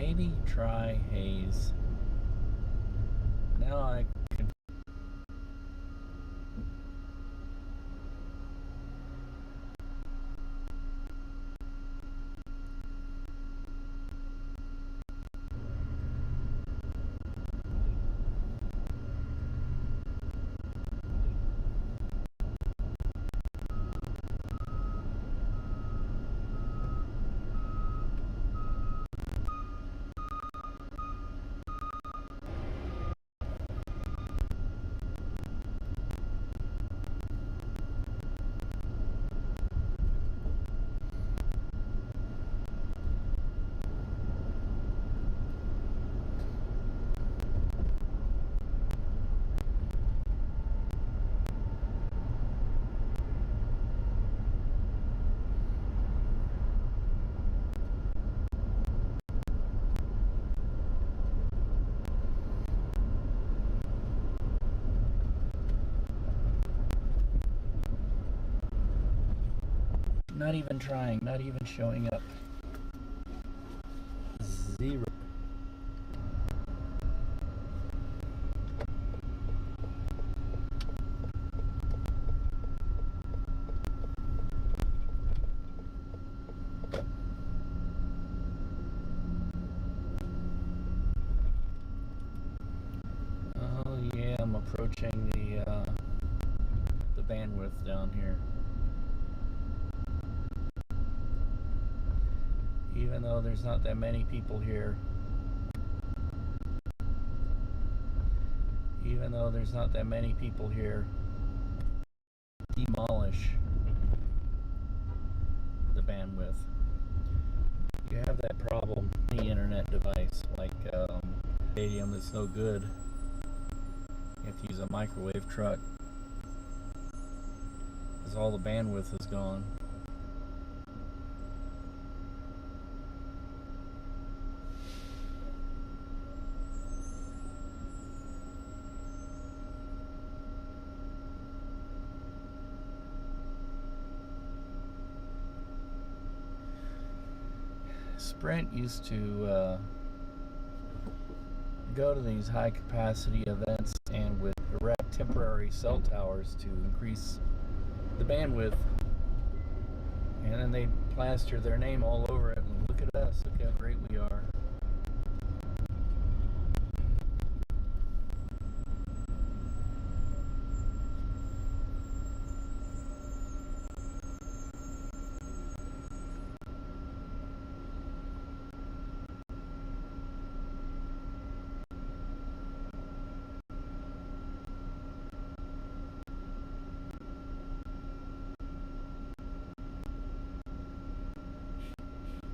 maybe try haze. Now I can. Not even trying, not even showing up. Zero. Oh yeah, I'm approaching the bandwidth down here. Even though there's not that many people here. Even though there's not that many people here. Demolish the bandwidth. You have that problem with the internet device, like stadium that's no good. You have to use a microwave truck because all the bandwidth is gone. Sprint used to go to these high capacity events and would erect temporary cell towers to increase the bandwidth, and then they plaster their name all over it, and look at us, look how great we are.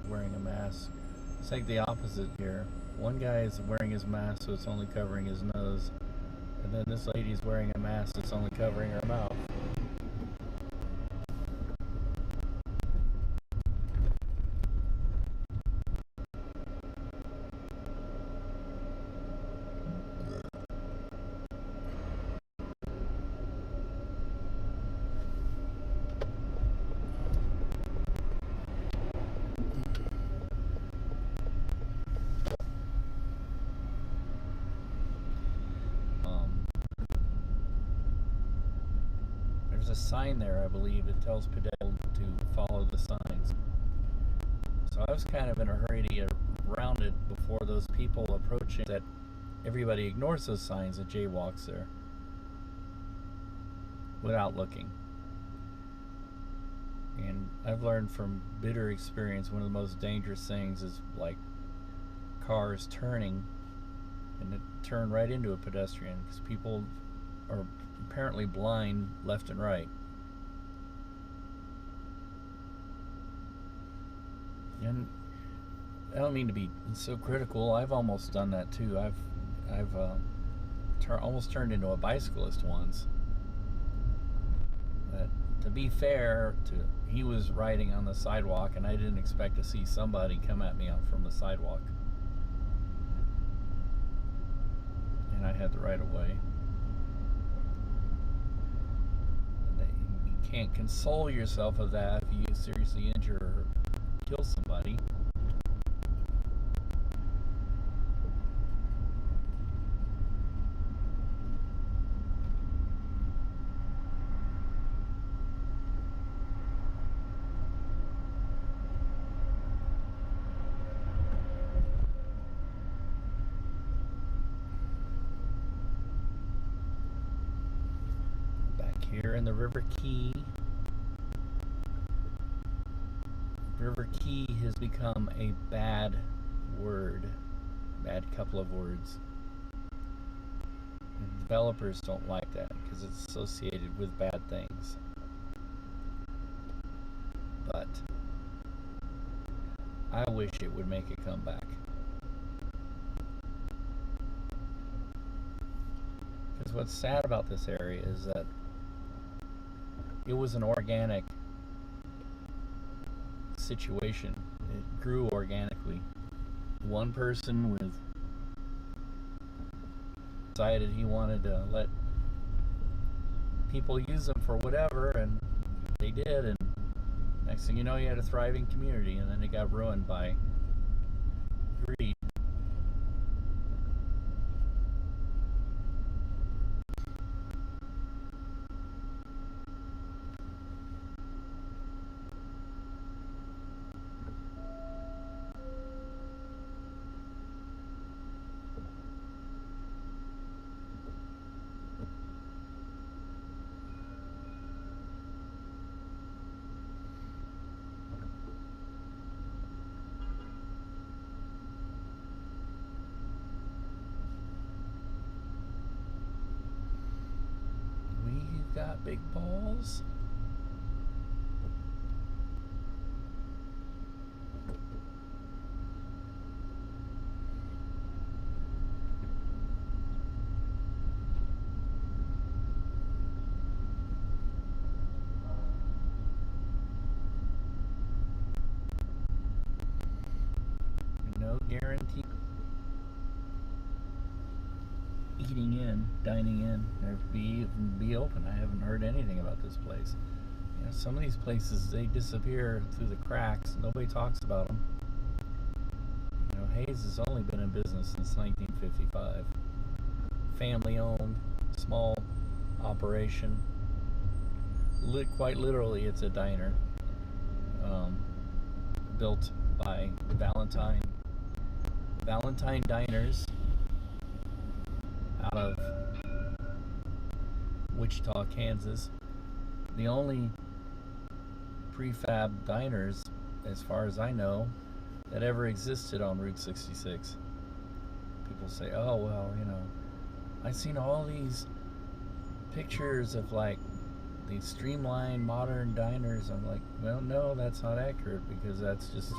Wearing a mask. It's like the opposite here. One guy is wearing his mask so it's only covering his nose, and then this lady's wearing a mask that's only covering her mouth. There's a sign there, I believe, that tells pedestrians to follow the signs. So I was kind of in a hurry to get around it before those people approaching that everybody ignores those signs and jaywalks there without looking. And I've learned from bitter experience, one of the most dangerous things is like cars turning and it turn right into a pedestrian because people are apparently blind left and right. And I don't mean to be so critical. I've almost done that too. I've almost turned into a bicyclist once. But to be fair, he was riding on the sidewalk, and I didn't expect to see somebody come at me out from the sidewalk. And I had the right of way. You can't console yourself of that if you seriously injure or kill somebody. here in the River Key. River Key has become a bad word, bad couple of words. And developers don't like that because it's associated with bad things. But I wish it would make a comeback. Because what's sad about this area is that it was an organic situation. It grew organically. One person decided he wanted to let people use them for whatever, and they did, and next thing you know, you had a thriving community, and then it got ruined by greed. Got big balls. No guarantee eating in, dining in, or be open. I haven't heard anything about this place. You know, some of these places, they disappear through the cracks. Nobody talks about them. You know, Hayes has only been in business since 1955. Family owned, small operation. Quite literally, it's a diner. Built by Valentine Diners out of Wichita, Kansas. The only prefab diners, as far as I know, that ever existed on Route 66. People say, oh, well, you know, I've seen all these pictures of like these streamlined modern diners. I'm like, well, no, that's not accurate, because that's just,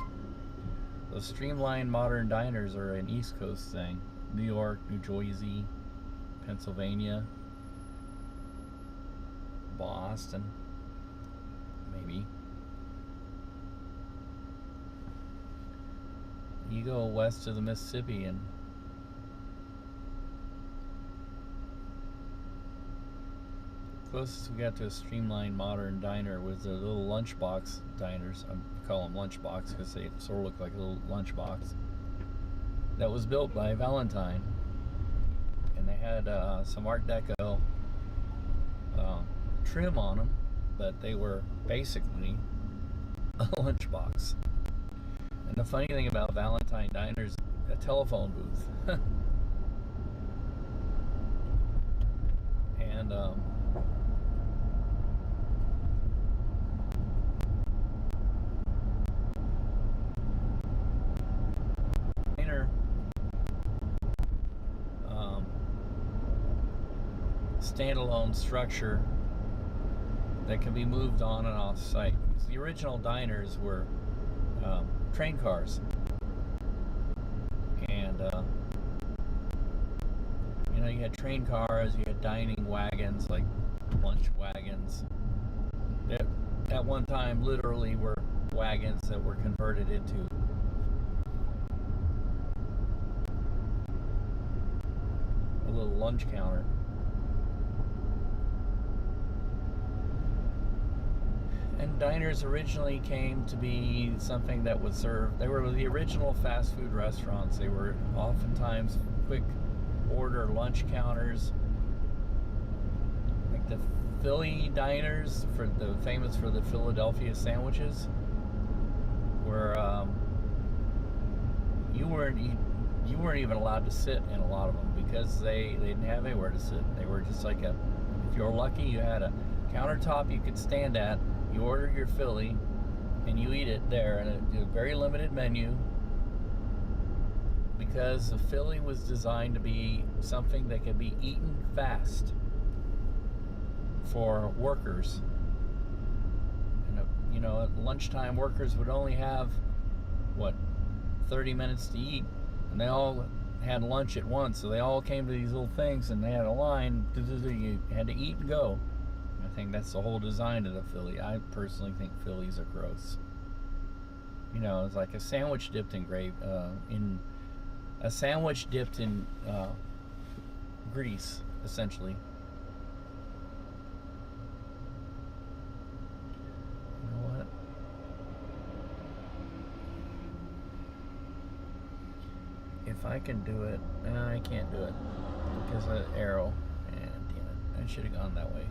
those streamlined modern diners are an East Coast thing. New York, New Jersey, Pennsylvania, Boston, maybe. You go west of the Mississippi, and closest we got to a streamlined modern diner was the little lunchbox diners. I call them lunchbox because they sort of look like a little lunchbox. That was built by Valentine, and they had some Art Deco trim on them, but they were basically a lunchbox. And the funny thing about Valentine Diners, a telephone booth. And standalone structure that can be moved on and off site. The original diners were train cars, and you know, you had train cars, you had dining wagons, like lunch wagons, that at one time literally were wagons that were converted into a little lunch counter. And diners originally came to be something that would serve, they were the original fast food restaurants. They were oftentimes quick order lunch counters, like the Philly diners, famous for the Philadelphia sandwiches, where you weren't even allowed to sit in a lot of them because they didn't have anywhere to sit. They were just like if you were lucky, you had a countertop you could stand at. You order your Philly, and you eat it there, and a very limited menu, because the Philly was designed to be something that could be eaten fast for workers. And you know, at lunchtime, workers would only have what, 30 minutes to eat, and they all had lunch at once, so they all came to these little things, and they had a line. You had to eat and go. I think that's the whole design of the Philly. I personally think Phillies are gross. You know, it's like a sandwich dipped in grease, essentially. You know what? If I can do it, I can't do it because of the arrow. And damn it, I should have gone that way.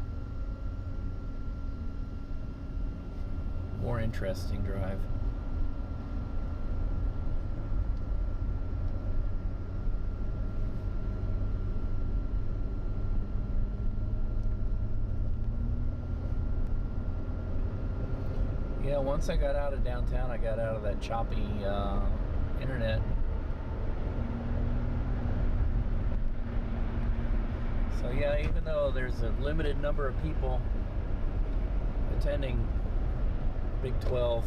More interesting drive. Yeah, once I got out of downtown, I got out of that choppy internet. So yeah, even though there's a limited number of people attending Big 12,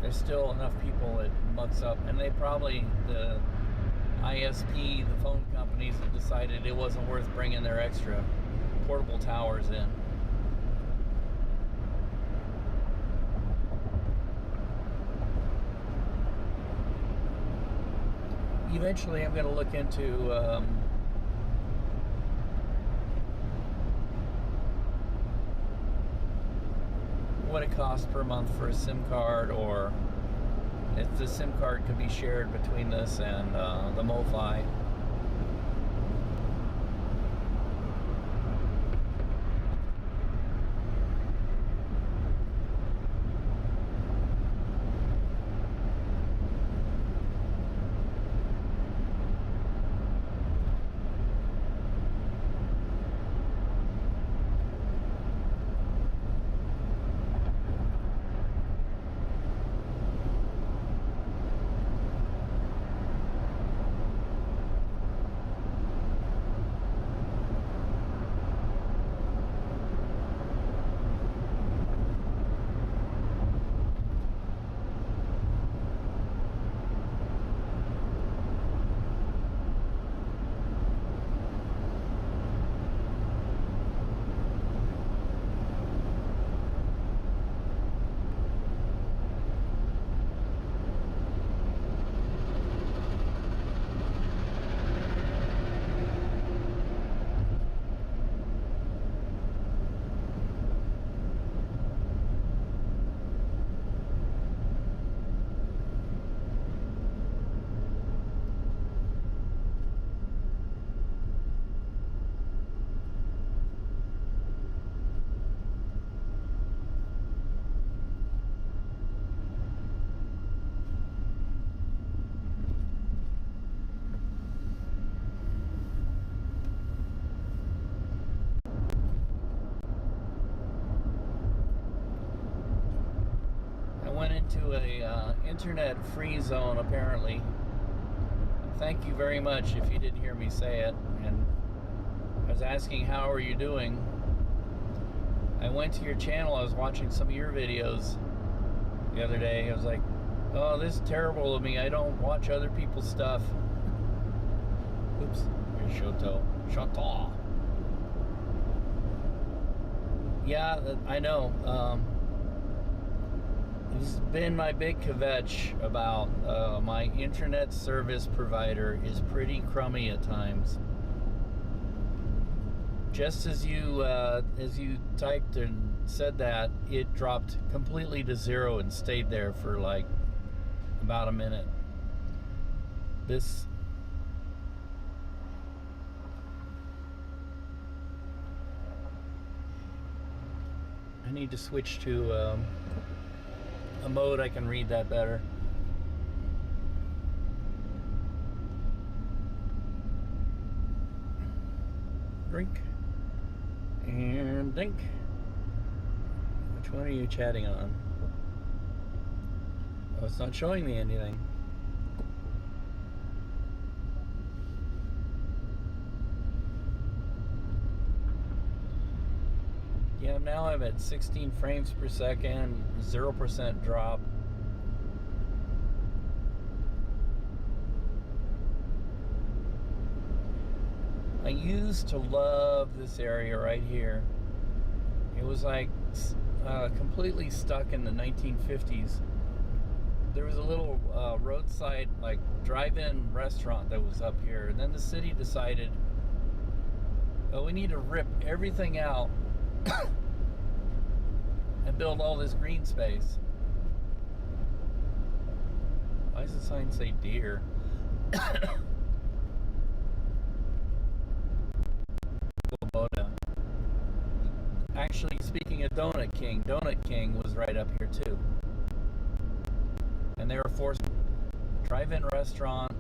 there's still enough people that mucks up, and they probably, the ISP, the phone companies, have decided it wasn't worth bringing their extra portable towers in. Eventually I'm going to look into what it costs per month for a SIM card, or if the SIM card could be shared between this and the MoFi. Internet free zone, apparently. Thank you very much if you didn't hear me say it. And I was asking, how are you doing? I went to your channel. I was watching some of your videos the other day. I was like, oh, this is terrible of me. I don't watch other people's stuff. Oops, here's Shoto. Yeah, I know. This has been my big kvetch about my internet service provider is pretty crummy at times. Just as you typed and said that, it dropped completely to zero and stayed there for like about a minute. I need to switch to a mode I can read that better. Drink. And dink. Which one are you chatting on? Oh, it's not showing me anything. Yeah, now I'm at 16 frames per second, 0% drop. I used to love this area right here. It was like completely stuck in the 1950s. There was a little roadside, like, drive-in restaurant that was up here, and then the city decided, oh, we need to rip everything out and build all this green space. Why does the sign say deer? Svoboda. Actually, speaking of Donut King was right up here too. And they were forced to drive-in restaurant,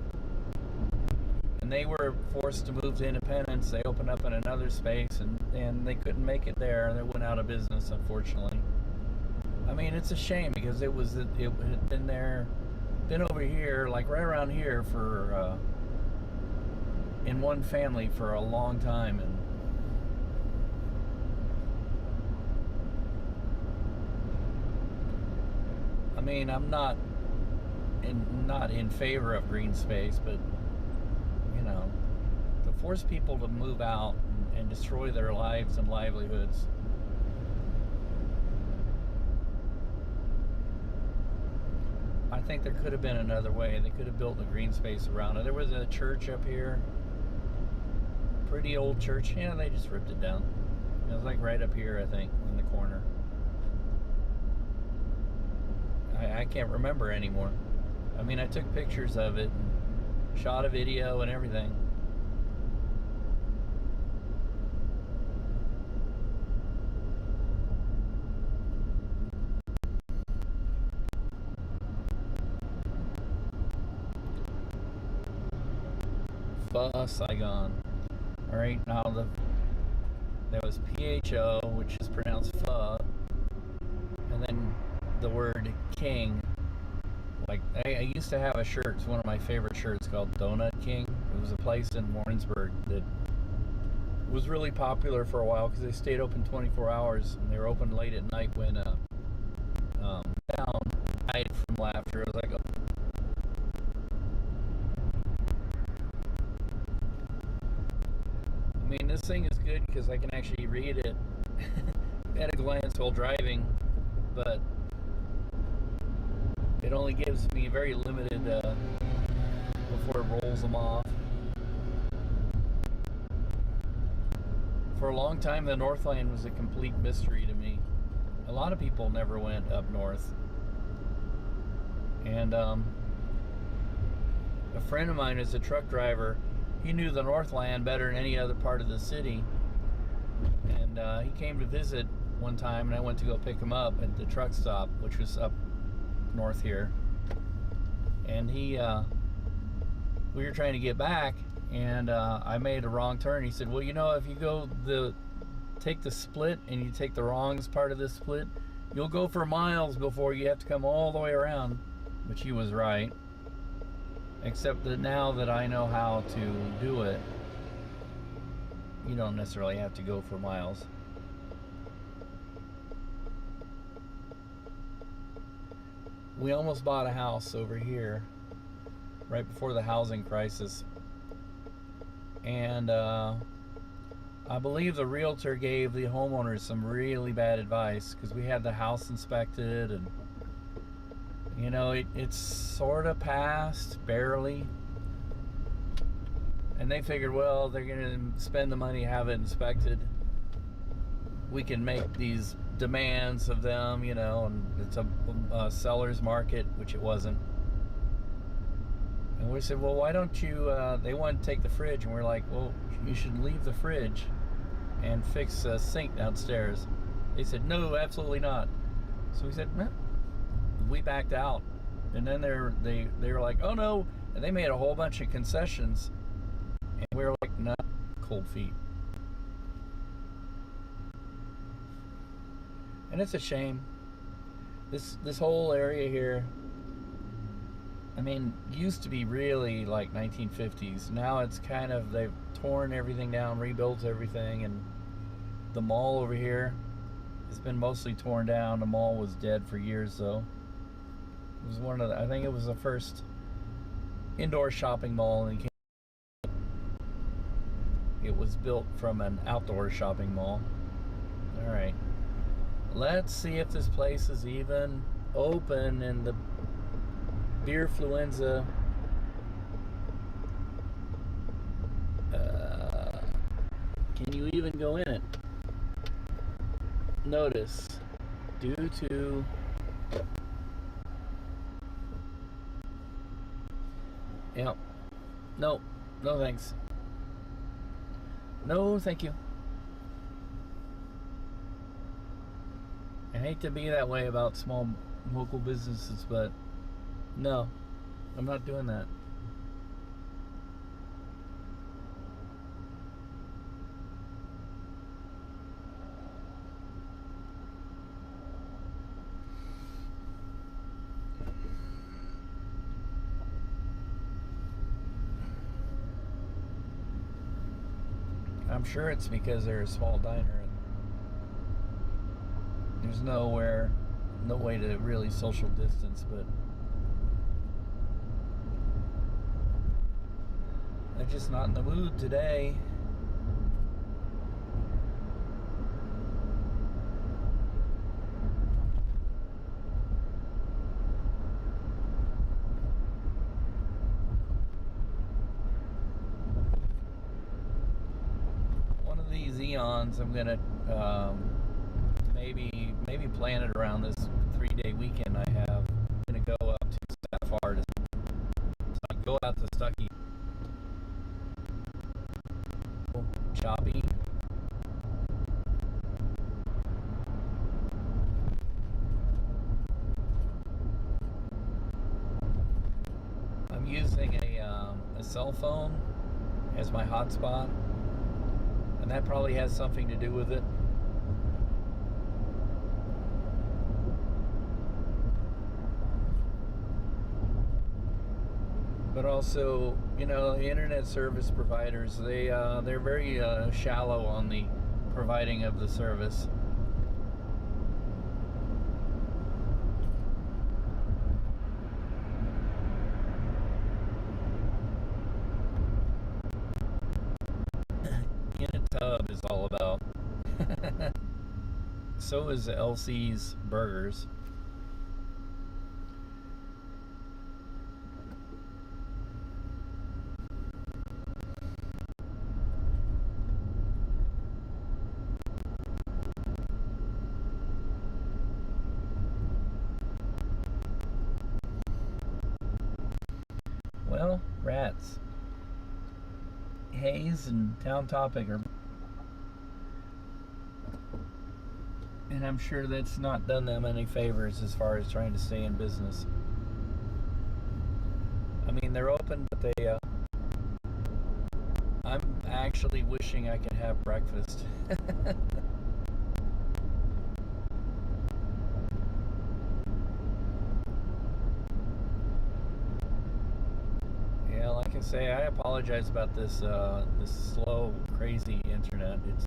and they were forced to move to Independence. They opened up in another space, and they couldn't make it there, and they went out of business, unfortunately. I mean, it's a shame because it had been over here, like right around here, for in one family for a long time, and I mean, I'm not in favor of green space, but you know, to force people to move out and destroy their lives and livelihoods. I think there could have been another way. They could have built the green space around it. There was a church up here, pretty old church. Yeah, they just ripped it down. It was like right up here, I think, in the corner. I can't remember anymore. I mean, I took pictures of it, and shot a video and everything. Saigon. Alright, now there was PHO, which is pronounced pho, and then the word king. Like, I used to have a shirt, it's one of my favorite shirts, called Donut King. It was a place in Warrensburg that was really popular for a while because they stayed open 24 hours, and they were open late at night when down died from laughter. It was like I mean, this thing is good because I can actually read it at a glance while driving, but it only gives me very limited before it rolls them off. For a long time, the Northland was a complete mystery to me. A lot of people never went up north. And a friend of mine is a truck driver. He knew the Northland better than any other part of the city. And he came to visit one time, and I went to go pick him up at the truck stop, which was up north here. And we were trying to get back, and I made a wrong turn. He said, well, you know, if you take the split and you take the wrong part of this split, you'll go for miles before you have to come all the way around. Which he was right. Except that now that I know how to do it, you don't necessarily have to go for miles. We almost bought a house over here right before the housing crisis. And I believe the realtor gave the homeowners some really bad advice because we had the house inspected, and you know, it's sort of passed, barely. And they figured, well, they're going to spend the money, have it inspected. We can make these demands of them, you know, and it's a seller's market, which it wasn't. And we said, well, why don't you, they wanted to take the fridge, and we're like, well, you should leave the fridge and fix a sink downstairs. They said, no, absolutely not. So we said, eh. We backed out, and then they were like, oh no, and they made a whole bunch of concessions, and we were like, no, cold feet. And it's a shame. This whole area here, I mean, used to be really like 1950s. Now it's kind of, they've torn everything down, rebuilt everything, and the mall over here has been mostly torn down. The mall was dead for years, though. It was one of the, I think it was the first indoor shopping mall in Kansas. It was built from an outdoor shopping mall. All right. Let's see if this place is even open in the beerfluenza. Can you even go in it? Notice, due to yep. No, no thanks. No, thank you. I hate to be that way about small local businesses, but no, I'm not doing that. I'm sure it's because they're a small diner and there's no way to really social distance, but I'm just not in the mood today. One of these eons, I'm gonna maybe plan it around this 3-day weekend I have. I'm gonna go up to that far to go out to Stuckey. Choppy. I'm using a cell phone as my hotspot, and that probably has something to do with it. But also, you know, the internet service providers, they're very shallow on the providing of the service. In a Tub is all about. So is LC's Burgers. Well, rats. Hayes and Town Topic are, and I'm sure that's not done them any favors as far as trying to stay in business. I mean, they're open, but they I'm actually wishing I could have breakfast. Yeah, like I say, I apologize about this this slow, crazy internet. It's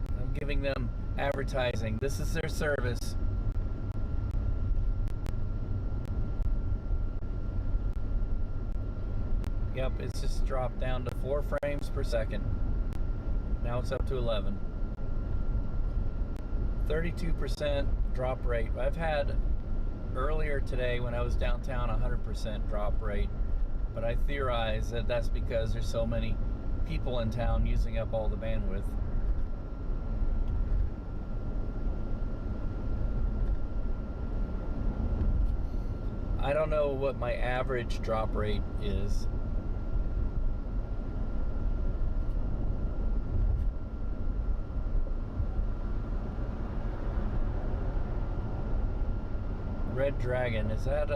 I'm giving them advertising. This is their service. Yep, it's just dropped down to 4 frames per second. Now it's up to 11. 32% drop rate. I've had earlier today when I was downtown 100% drop rate, but I theorize that that's because there's so many people in town using up all the bandwidth. I don't know what my average drop rate is. Red Dragon, is that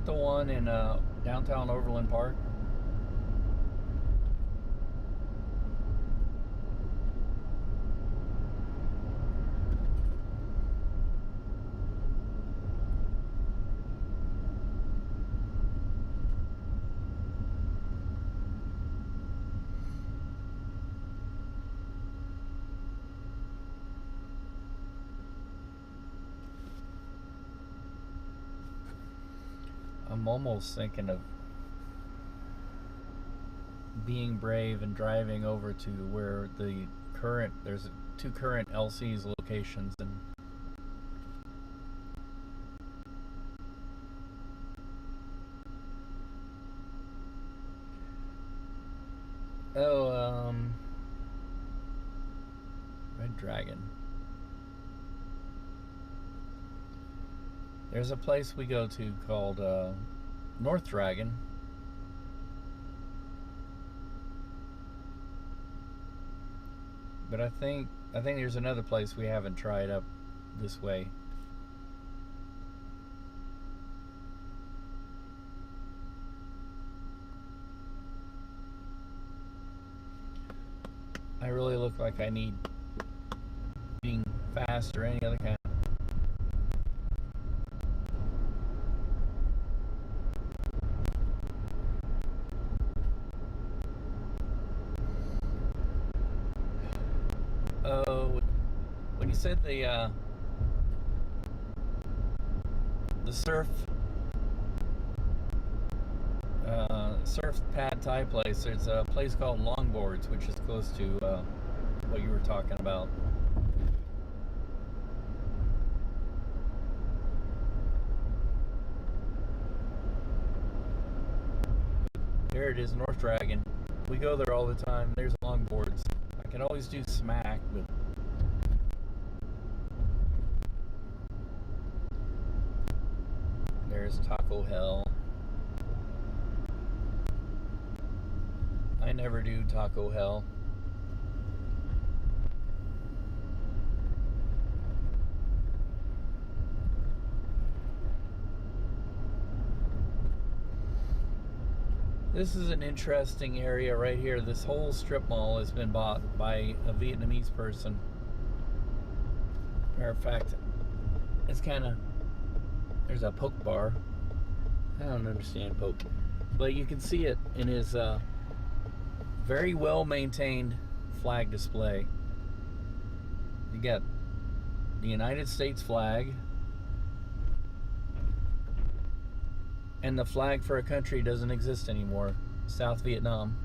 the one in downtown Overland Park? I'm almost thinking of being brave and driving over to where there's two current LC's locations, and Red Dragon. There's a place we go to called North Dragon. But I think there's another place we haven't tried up this way. I really look like I need being fast or any other kind. When you said the surf pad Thai place, there's a place called Longboards, which is close to what you were talking about. There it is, North Dragon. We go there all the time. There's Longboards. I can always do Smack, but there's Taco Hell. I never do Taco Hell. This is an interesting area right here. This whole strip mall has been bought by a Vietnamese person. Matter of fact, it's kind of, there's a poke bar. I don't understand poke, but you can see it in his very well maintained flag display. You got the United States flag, and the flag for a country doesn't exist anymore, South Vietnam.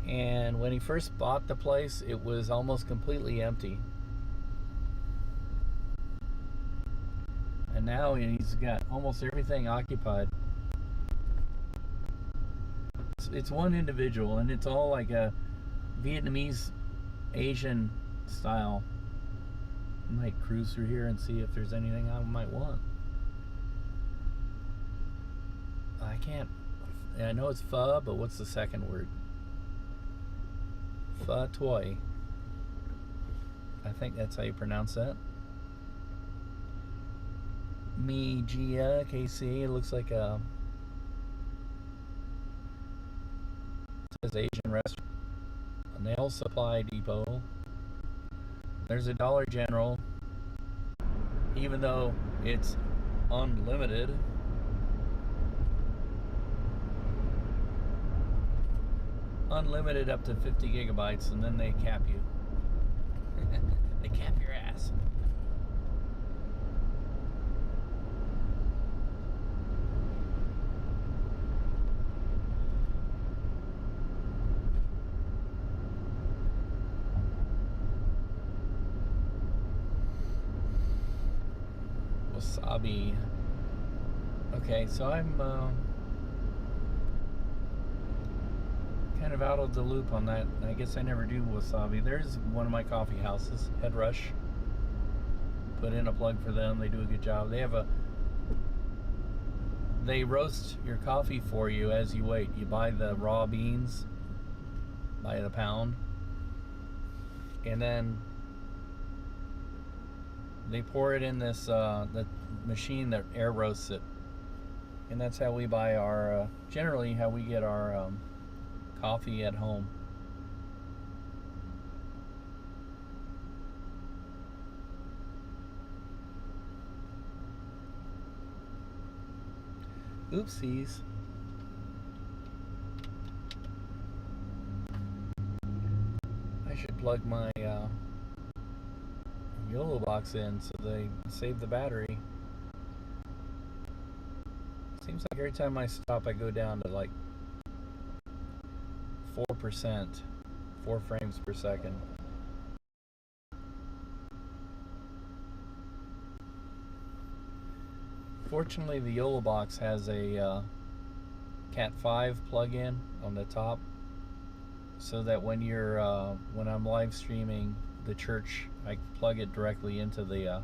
And when he first bought the place, it was almost completely empty. And now he's got almost everything occupied. It's one individual, and it's all like a Vietnamese Asian style. I might cruise through here and see if there's anything I might want. I know it's pho, but what's the second word? Pho Toi. I think that's how you pronounce that. Mi Gia KC. It looks like a Asian restaurant. A nail supply depot. There's a Dollar General, even though it's unlimited. Unlimited up to 50 gigabytes, and then they cap you. They cap your ass. Wasabi. Okay, so I'm kind of out of the loop on that. I guess I never do wasabi. There's one of my coffee houses, Head Rush. Put in a plug for them. They do a good job. They roast your coffee for you as you wait. You buy the raw beans by the pound, and then they pour it in this the machine that air roasts it, and that's how we buy our generally how we get our coffee at home. Oopsies. I should plug my YOLO box in so they save the battery. Seems like every time I stop, I go down to like 4%, 4 frames per second. Fortunately, the YOLO box has a Cat 5 plug-in on the top, so that when I'm live streaming the church, I plug it directly into the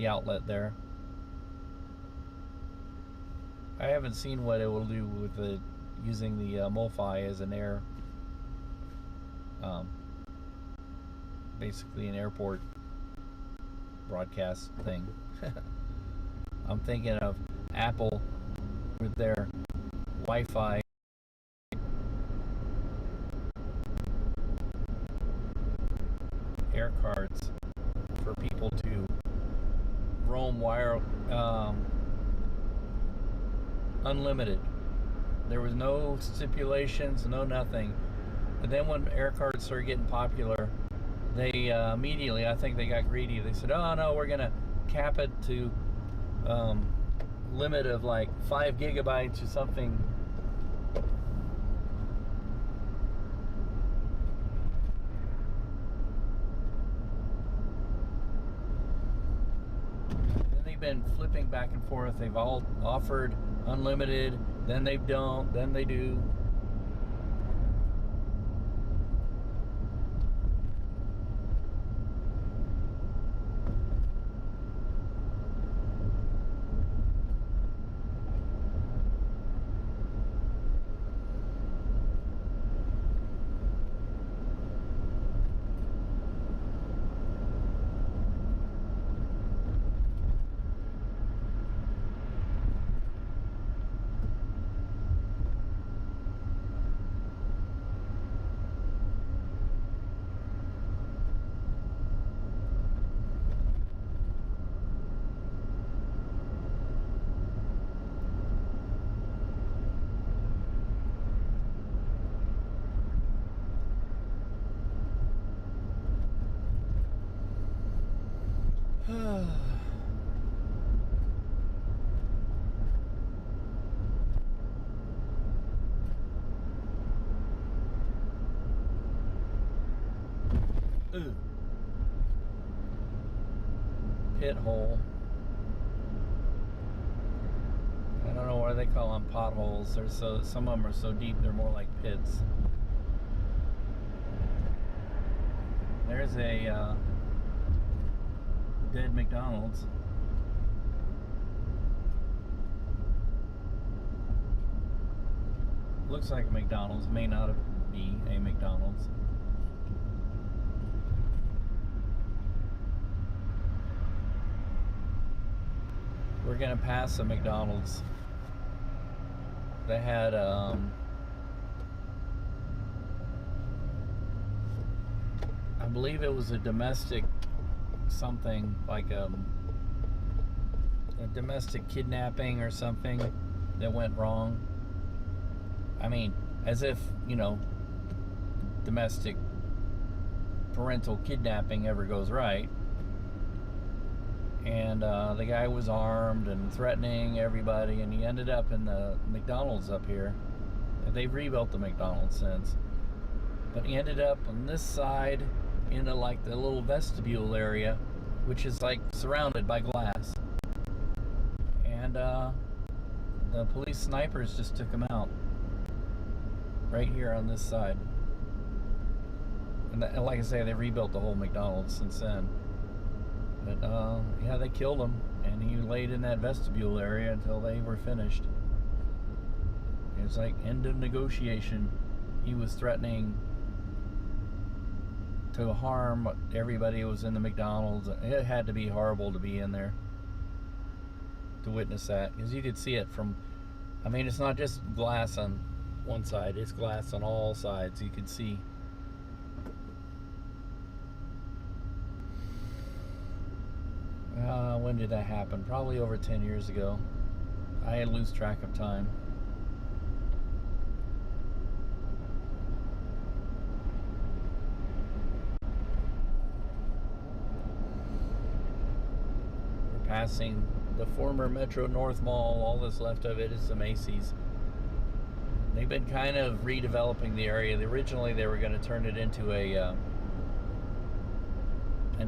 outlet there. I haven't seen what it will do with using the MoFi as an air, basically an airport broadcast thing. I'm thinking of Apple with their Wi-Fi air cards for people to roam unlimited. There was no stipulations, no nothing. But then when air cards started getting popular, they immediately, I think they got greedy. They said, oh no, we're gonna cap it to limit of like 5 gigabytes or something. Then they've been flipping back and forth. They've all offered unlimited, then they don't, then they do. Ooh. Pit hole. I don't know why they call them potholes. They're some of them are so deep they're more like pits. There's a dead McDonald's. Looks like a McDonald's, may not be a McDonald's. We're gonna pass a McDonald's that had I believe it was a domestic something, like a domestic kidnapping or something that went wrong. I mean, as if, you know, domestic parental kidnapping ever goes right. And the guy was armed and threatening everybody, and he ended up in the McDonald's up here. They've rebuilt the McDonald's since. But he ended up on this side into like the little vestibule area, which is like surrounded by glass. And the police snipers just took him out. Right here on this side. And like I say, they rebuilt the whole McDonald's since then. But yeah, they killed him, and he laid in that vestibule area until they were finished. It was like end of negotiation. He was threatening to harm everybody who was in the McDonald's. It had to be horrible to be in there to witness that, because you could see it from, I mean, it's not just glass on one side, it's glass on all sides. You could see. When did that happen? Probably over 10 years ago. I lose track of time. passing the former Metro North Mall. All that's left of it is the Macy's. They've been kind of redeveloping the area. Originally, they were going to turn it into an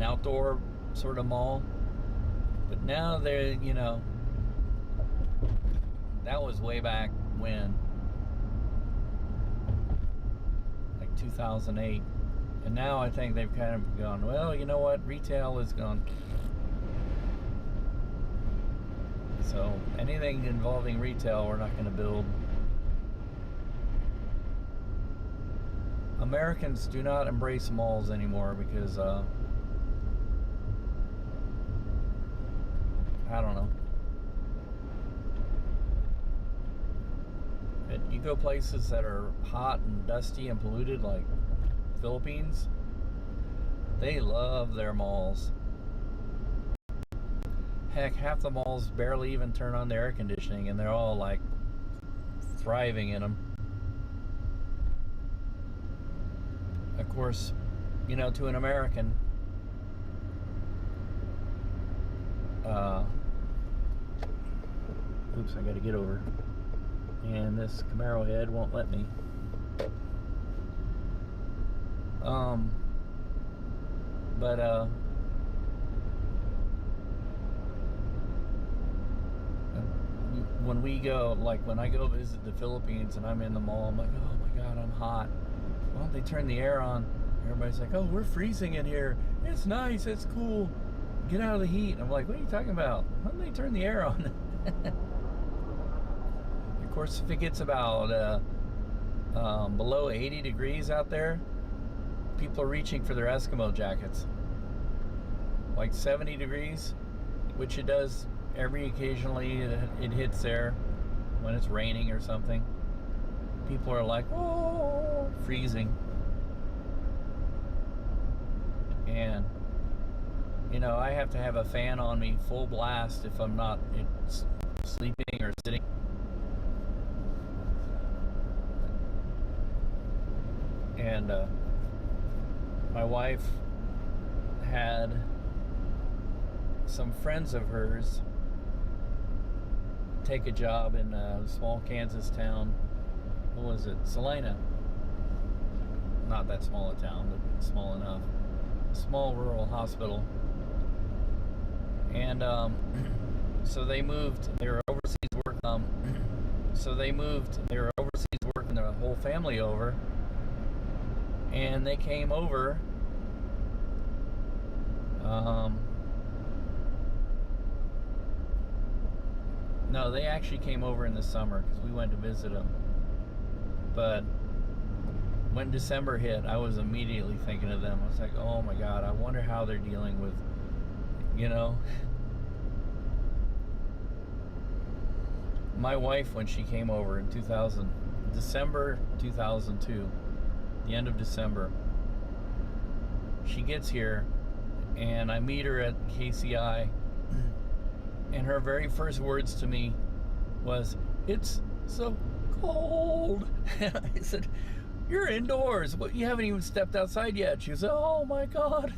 outdoor sort of mall, but now they're, you know, that was way back when, like 2008, and now I think they've kind of gone, well, you know what, retail is gone. So anything involving retail, we're not going to build. Americans do not embrace malls anymore because I don't know. You go places that are hot and dusty and polluted, like Philippines, they love their malls. Heck, half the malls barely even turn on the air conditioning, and they're all like thriving in them. Of course, you know, to an American, oops, I gotta get over. And this Camaro head won't let me. When we go, like when I go visit the Philippines and I'm in the mall, I'm like, oh my God, I'm hot. Why don't they turn the air on? Everybody's like, oh, we're freezing in here. It's nice, it's cool. Get out of the heat. I'm like, what are you talking about? Why don't they turn the air on? Of course, if it gets about below 80 degrees out there, people are reaching for their Eskimo jackets. Like 70 degrees, which it does occasionally, it hits there when it's raining or something. People are like, oh, freezing. And, you know, I have to have a fan on me full blast if I'm not sleeping or sitting. And my wife had some friends of hers take a job in a small Kansas town. What was it? Salina. Not that small a town, but small enough. A small rural hospital. And so they moved. They were overseas working. So they moved. They were overseas working their whole family over. And they came over. No, they actually came over in the summer because we went to visit them. But when December hit, I was immediately thinking of them. I was like, oh my God, I wonder how they're dealing with, you know. My wife, when she came over in December 2002, the end of December, she gets here and I meet her at KCI, and her very first words to me was, "It's so cold." And I said, "You're indoors. What, you haven't even stepped outside yet." She said, "Oh my God."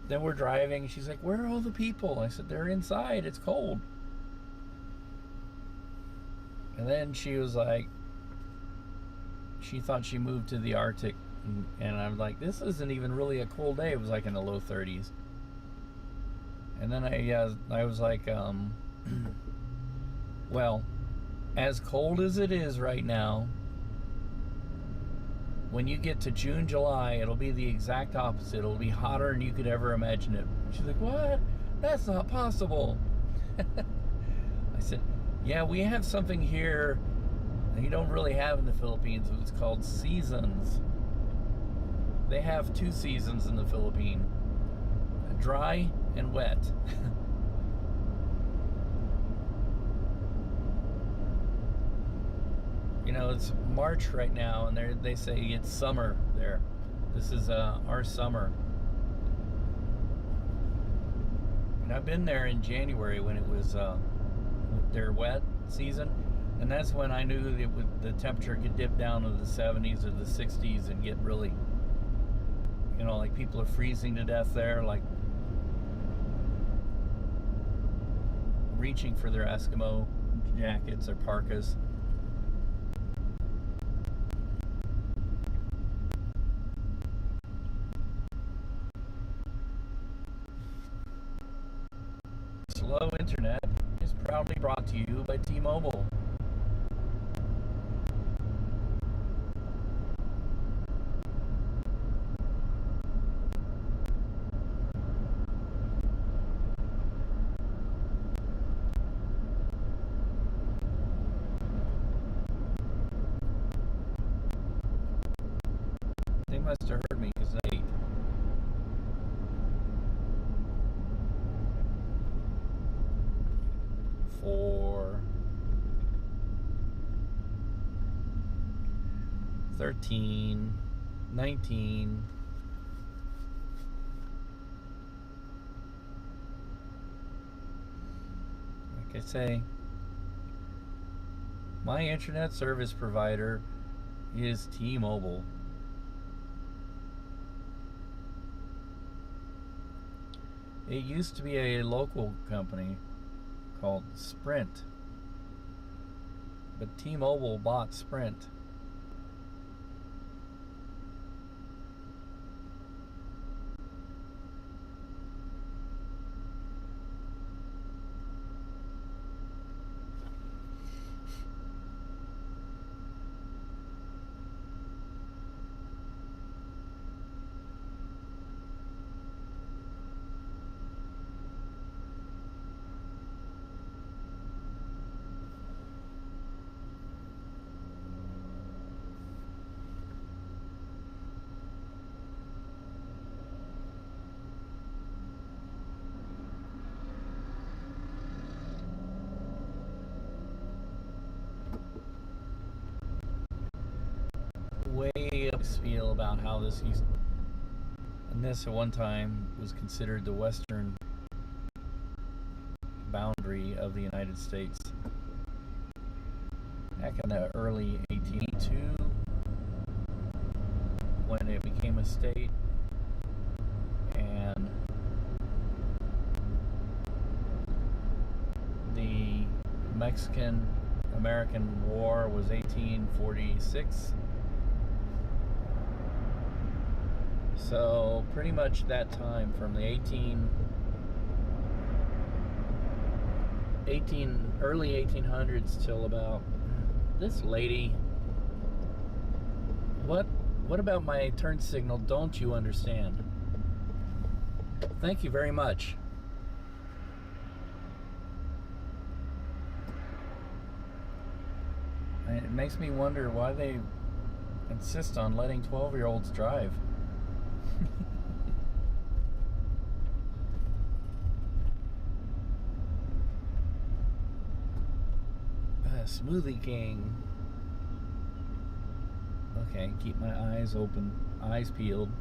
Then we're driving. She's like, "Where are all the people?" I said, "They're inside. It's cold." And then she was like, she thought she moved to the Arctic. And I'm like, this isn't even really a cold day. It was like in the low 30s. And then I was like, well, as cold as it is right now, when you get to June, July, it'll be the exact opposite. It'll be hotter than you could ever imagine it. She's like, what? That's not possible. I said, yeah, we have something here that you don't really have in the Philippines. It's called seasons. They have 2 seasons in the Philippines, dry and wet. You know, it's March right now, and they say it's summer there. This is our summer. And I've been there in January when it was their wet season, and that's when I knew that the temperature could dip down to the 70s or the 60s and get really, You know, like people are freezing to death there, like reaching for their Eskimo jackets or parkas. Slow Internet is proudly brought to you by T-Mobile. They must have heard me because they... Four... 13... 19... Like I say, my internet service provider is T-Mobile. It used to be a local company called Sprint, but T-Mobile bought Sprint. Way up feel about how this used, and this at one time was considered the western boundary of the United States. Back in the early 1882, when it became a state, and the Mexican-American War was 1846. So pretty much that time, from the early 1800s till about this lady. What about my turn signal don't you understand? Thank you very much. It makes me wonder why they insist on letting 12-year-olds drive. Smoothie King. Okay, keep my eyes open, eyes peeled.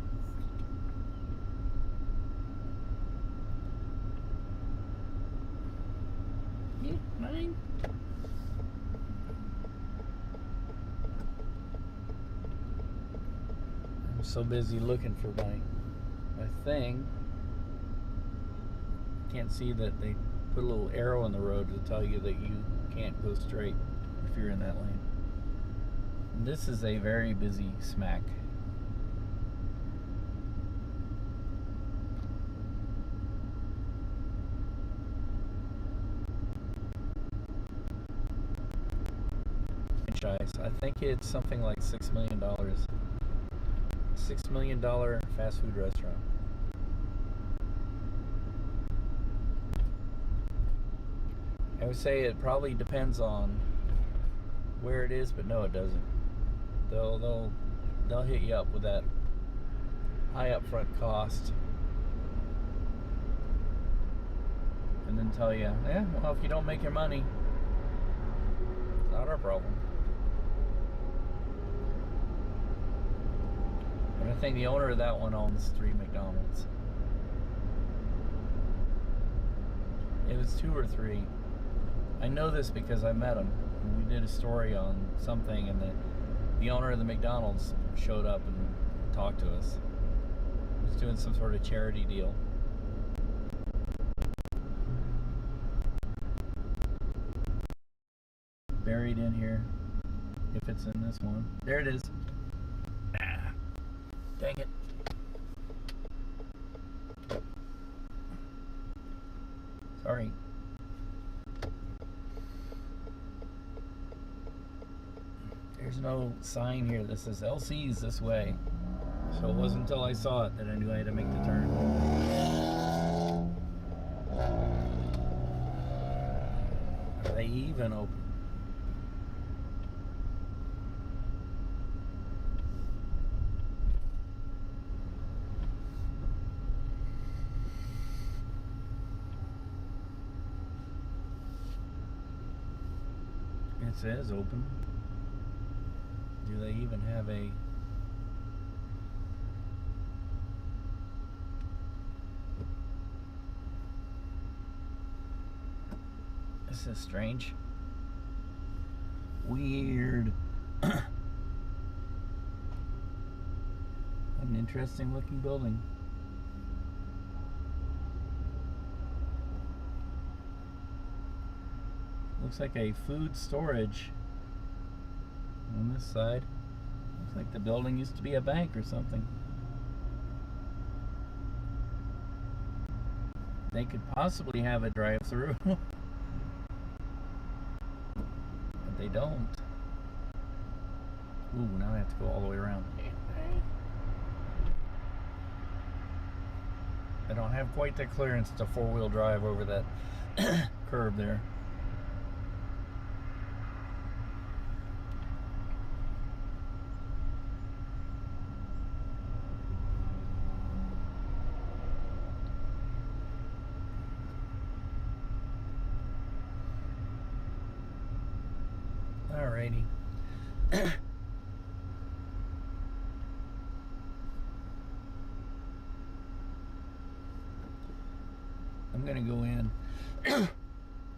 Yeah, mine. I'm so busy looking for my thing. Can't see that they put a little arrow in the road to tell you that you can't go straight if you're in that lane. And this is a very busy smack. Franchise. I think it's something like $6 million. $6 million fast food restaurant. I would say it probably depends on where it is, but no, it doesn't. They'll hit you up with that high upfront cost, and then tell you, yeah, well, if you don't make your money, it's not our problem. But I think the owner of that one owns 3 McDonald's. It was 2 or 3. I know this because I met him. We did a story on something, and the owner of the McDonald's showed up and talked to us. He's doing some sort of charity deal. Buried in here, if it's in this one. There it is. Ah, dang it. Sorry. There's no sign here that says LC's this way. So it wasn't until I saw it that I knew I had to make the turn. Are they even open? It says open. Do they even have a... This is strange. Weird. An interesting looking building. Looks like a food storage on this side. Looks like the building used to be a bank or something. They could possibly have a drive-through. But they don't. Ooh, now I have to go all the way around. I don't have quite the clearance to four-wheel drive over that curb there. Alrighty. I'm gonna go in.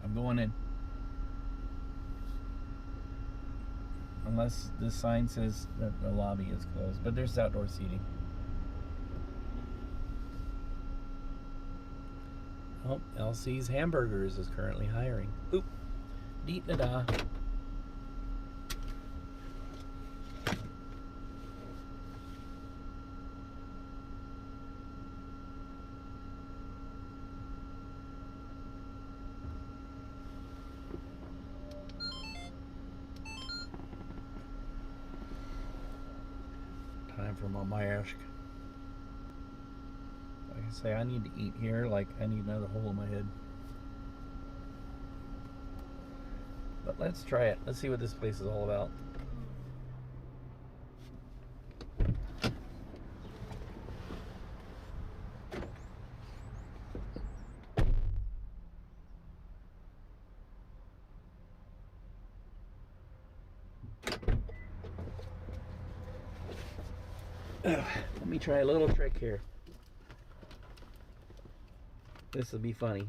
I'm going in. Unless this sign says that the lobby is closed, but there's outdoor seating. Oh, LC's Hamburgers is currently hiring. Oop. Deet-da-da. Time for my mask. Like I say, I need to eat here like I need another hole in my head. But let's try it. Let's see what this place is all about. Let me try a little trick here. This will be funny.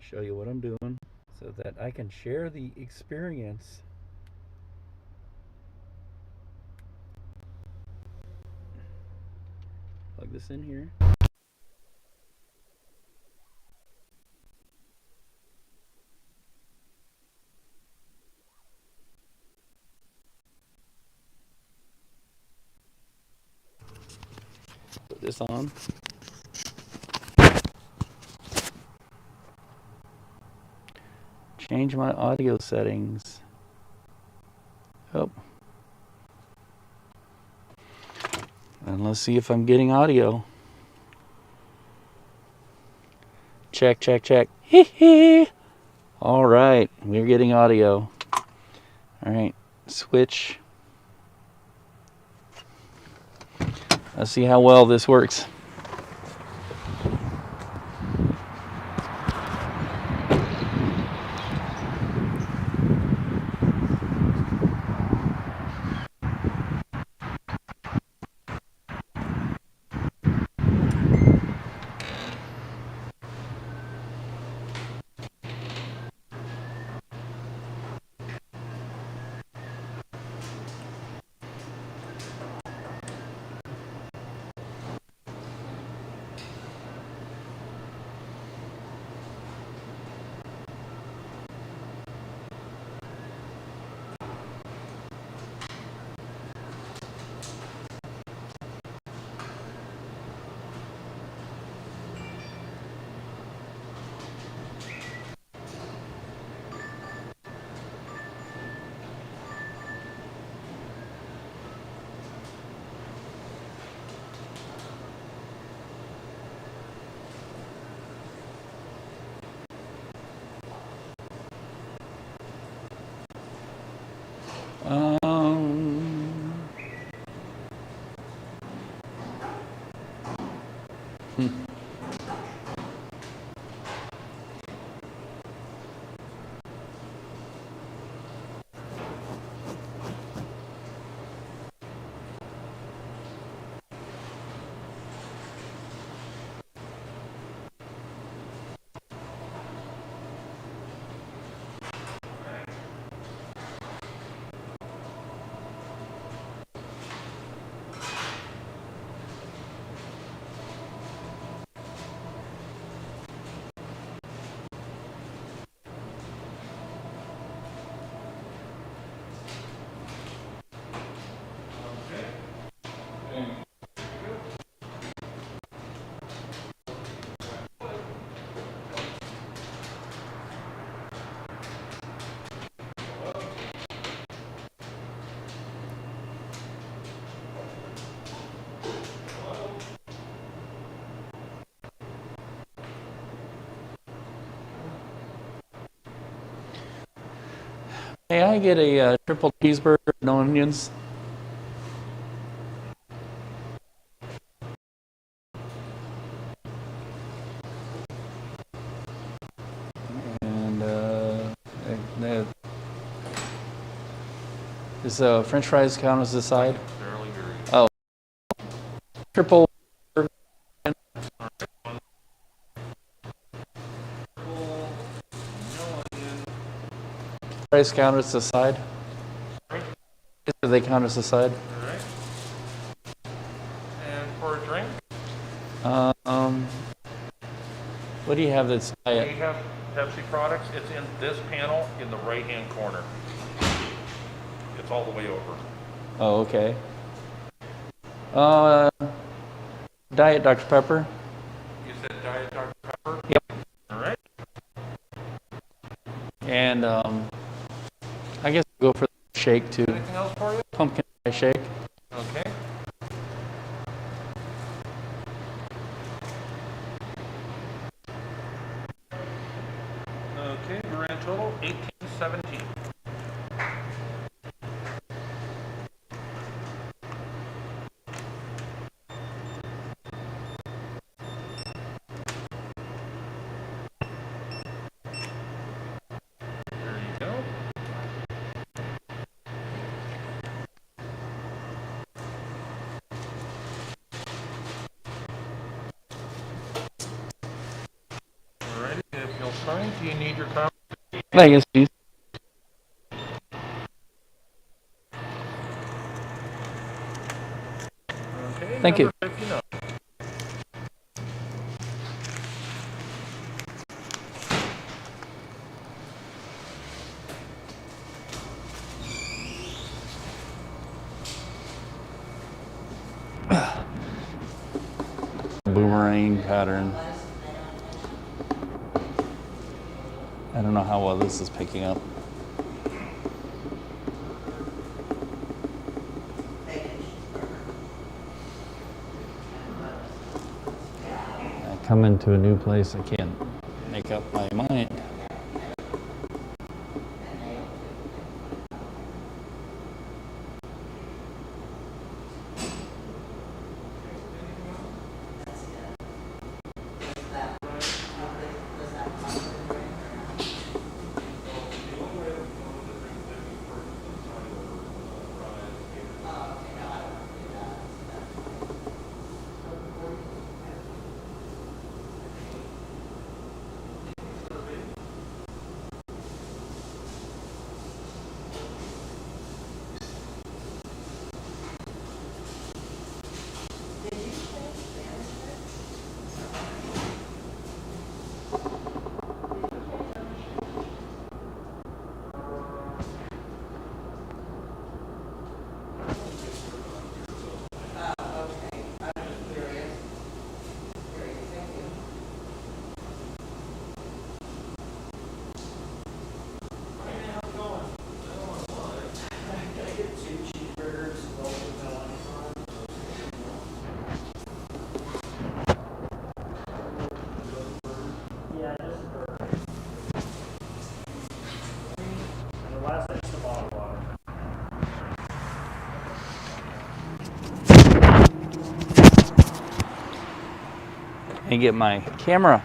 Show you what I'm doing so that I can share the experience. Plug this in here. Put this on. Change my audio settings. Oh. And let's see if I'm getting audio. Check, check, check. Hee hee. All right, we're getting audio. All right, switch. Let's see how well this works. May I get a triple cheeseburger, no onions? And is French fries count as a side? Oh, triple. Fries count as a side? Do they count as a side? All right. And for a drink? What do you have that's We diet? have Pepsi products. It's in this panel in the right-hand corner. It's all the way over. Oh, okay. Diet Dr. Pepper? You said Diet Dr. Pepper? Yep. All right. And I guess we'll go for the shake too. Anything else for you? Pumpkin pie shake. Okay. Okay, grand total, $18.17. There you go. Alrighty, if you'll sign, do you need your copy? I guess, please. Okay, Thank you. number 59. Boomerang pattern. I don't know how well this is picking up. I come into a new place, I can't make up my mind. and get my camera.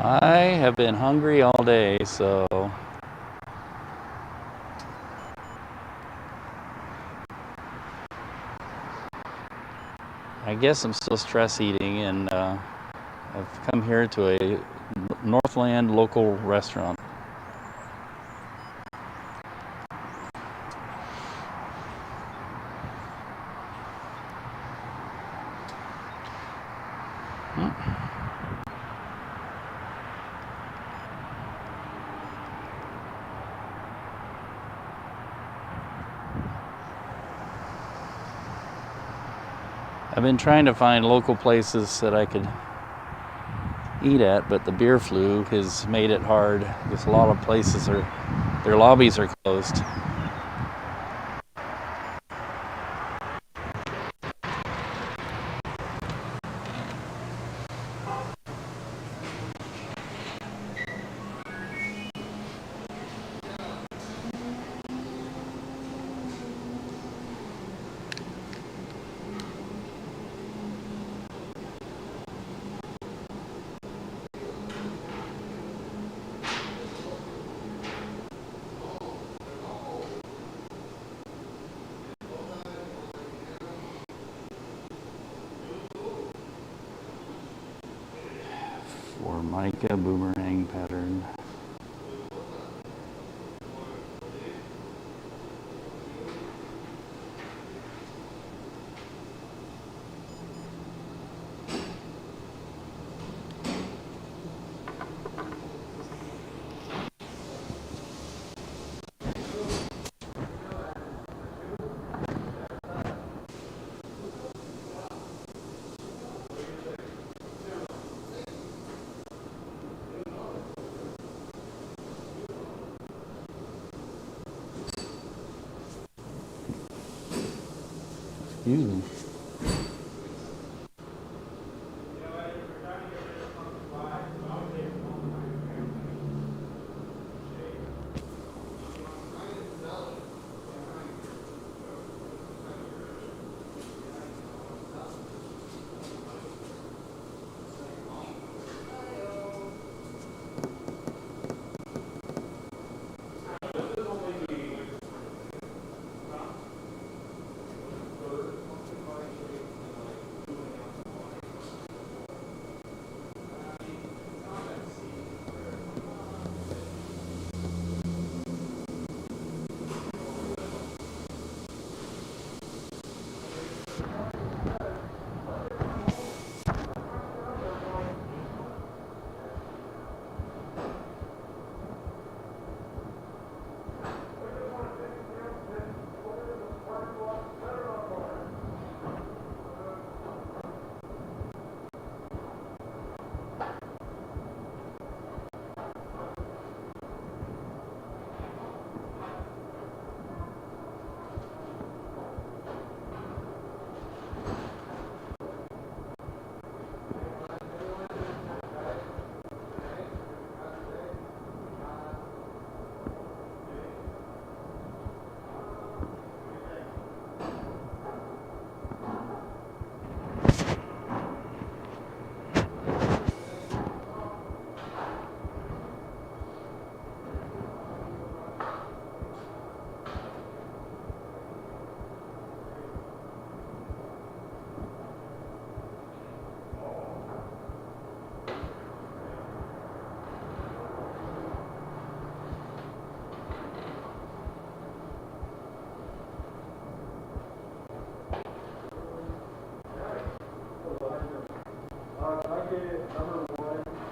I have been hungry all day, so I guess I'm still stress eating, and I've come here to a Northland local restaurant. I've been trying to find local places that I could eat at, but the beer flu has made it hard because a lot of places their lobbies are closed. Formica boomerang pattern. Excuse me. I get number 1.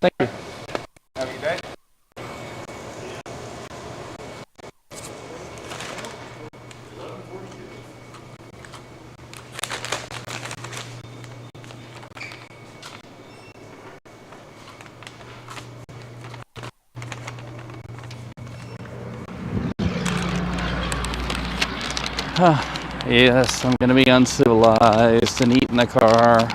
Thank you. Have a good day. Yes, I'm gonna be uncivilized and eat in the car.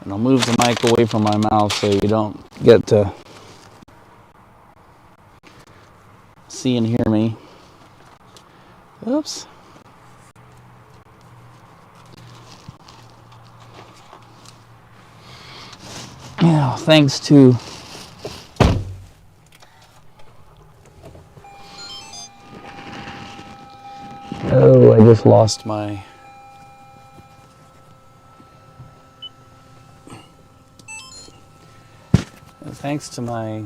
And I'll move the mic away from my mouth so you don't get to see and hear me. Oops. Yeah, thanks to I just lost my thanks to my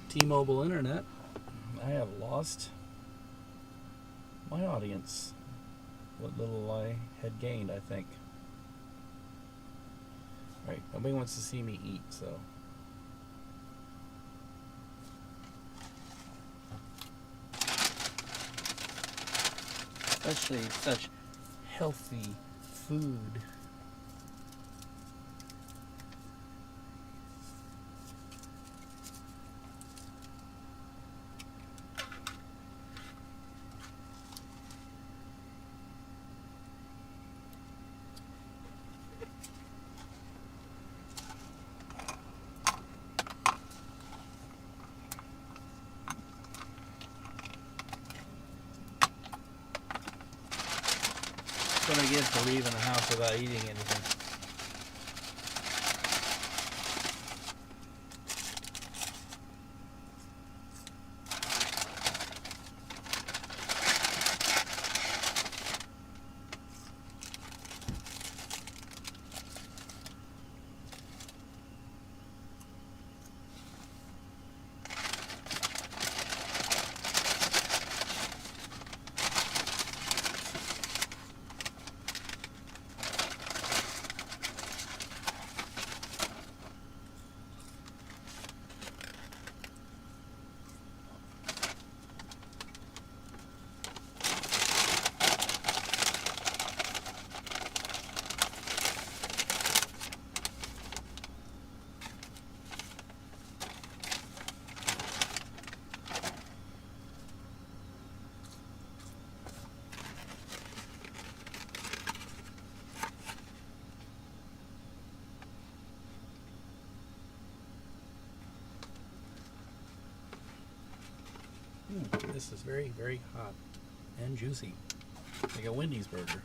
T-Mobile internet, I have lost my audience. What little I had gained, I think. Right, nobody wants to see me eat, so. Especially such healthy food. That's what I get for leaving the house without eating anything. This is very, very hot and juicy, like a Wendy's burger.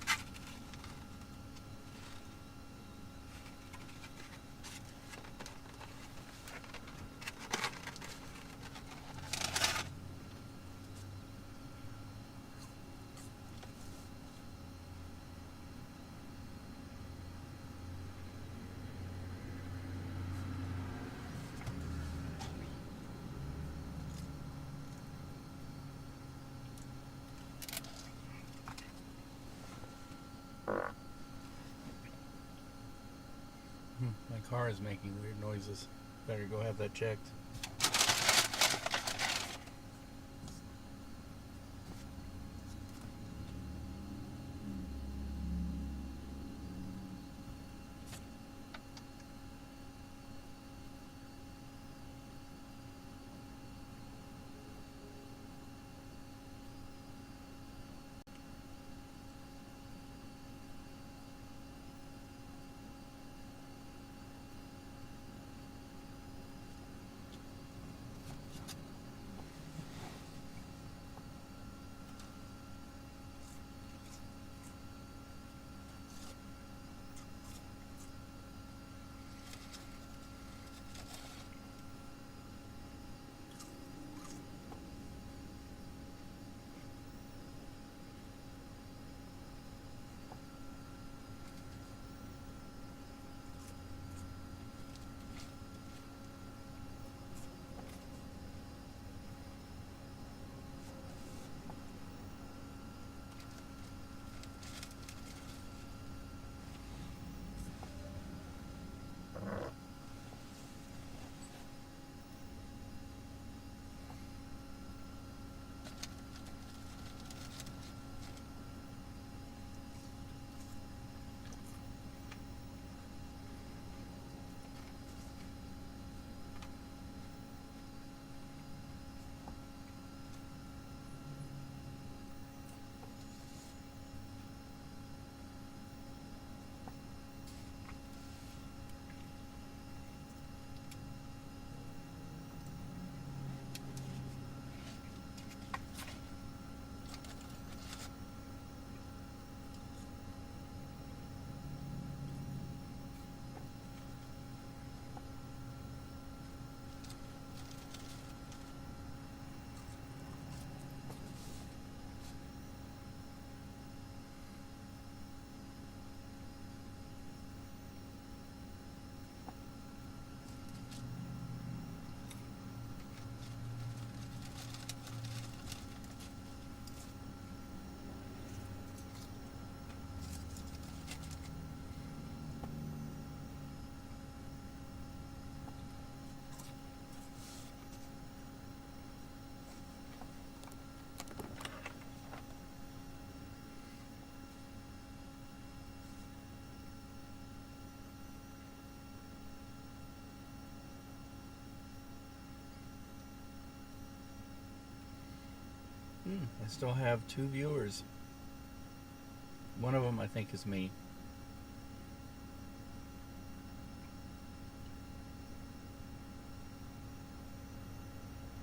My car is making weird noises. Better go have that checked. I still have 2 viewers. One of them I think is me.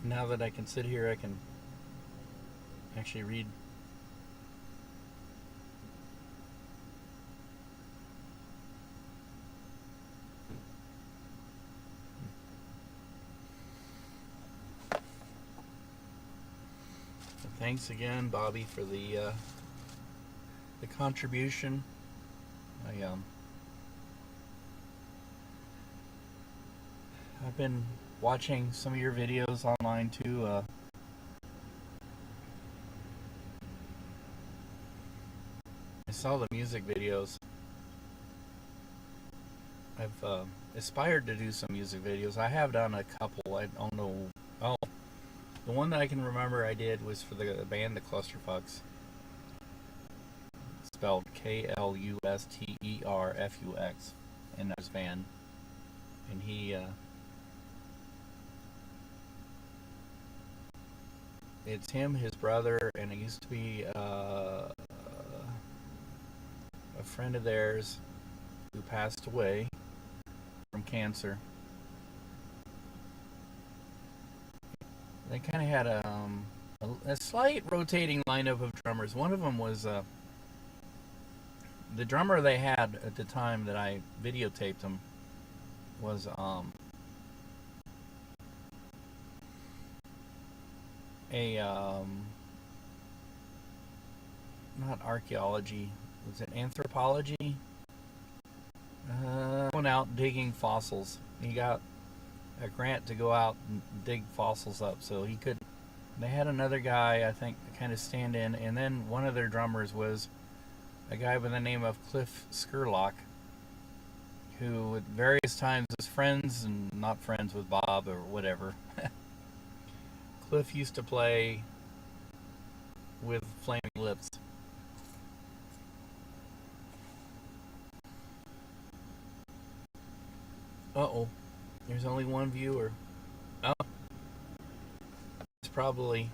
Now that I can sit here, I can actually read. So thanks again, Bobby, for the contribution. I've been watching some of your videos online too. I saw the music videos. I've aspired to do some music videos. I have done a couple. I don't know. Oh, the one that I can remember I did was for the band the Clusterfucks. Spelled Klusterfux, and that was Van. And he it's him, his brother, and it used to be a friend of theirs who passed away from cancer. They kind of had a slight rotating lineup of drummers. One of them was the drummer they had at the time that I videotaped him was not archaeology, was it anthropology? Went out digging fossils. He got a grant to go out and dig fossils up, so he could. They had another guy, I think, kind of stand in, and then one of their drummers was a guy by the name of Cliff Skurlock, who at various times was friends and not friends with Bob or whatever. Cliff used to play with Flaming Lips. Uh-oh. There's only one viewer. Oh. It's probably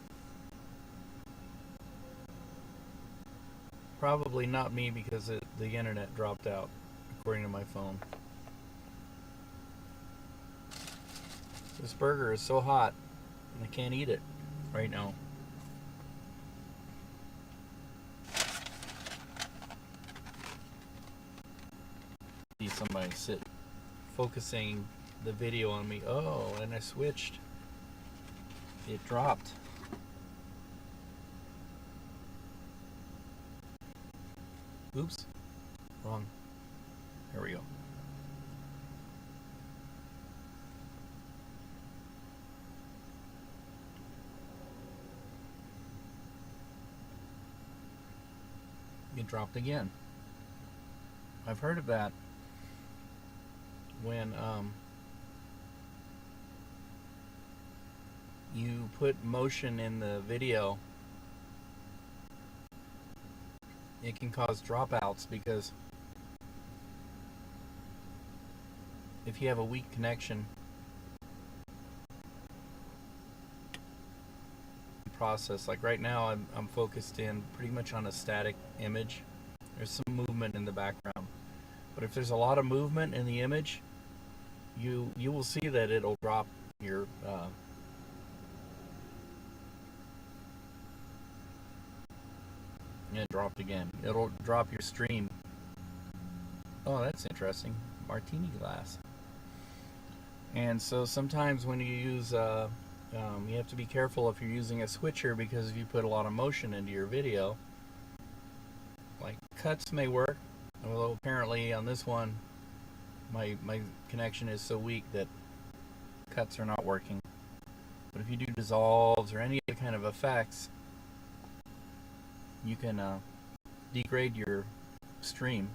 not me because the internet dropped out, according to my phone. This burger is so hot, and I can't eat it right now. See somebody sit focusing the video on me. Oh, and I switched. It dropped. Oops. Wrong. There we go. It dropped again. I've heard of that when you put motion in the video, it can cause dropouts, because if you have a weak connection, process, like right now I'm focused in pretty much on a static image. There's some movement in the background, but if there's a lot of movement in the image, you will see that it'll drop your it dropped again. It'll drop your stream. Oh, that's interesting. Martini glass. And so sometimes when you use you have to be careful if you're using a switcher, because if you put a lot of motion into your video, like cuts may work, although apparently on this one my connection is so weak that cuts are not working. But if you do dissolves or any other kind of effects, you can degrade your stream.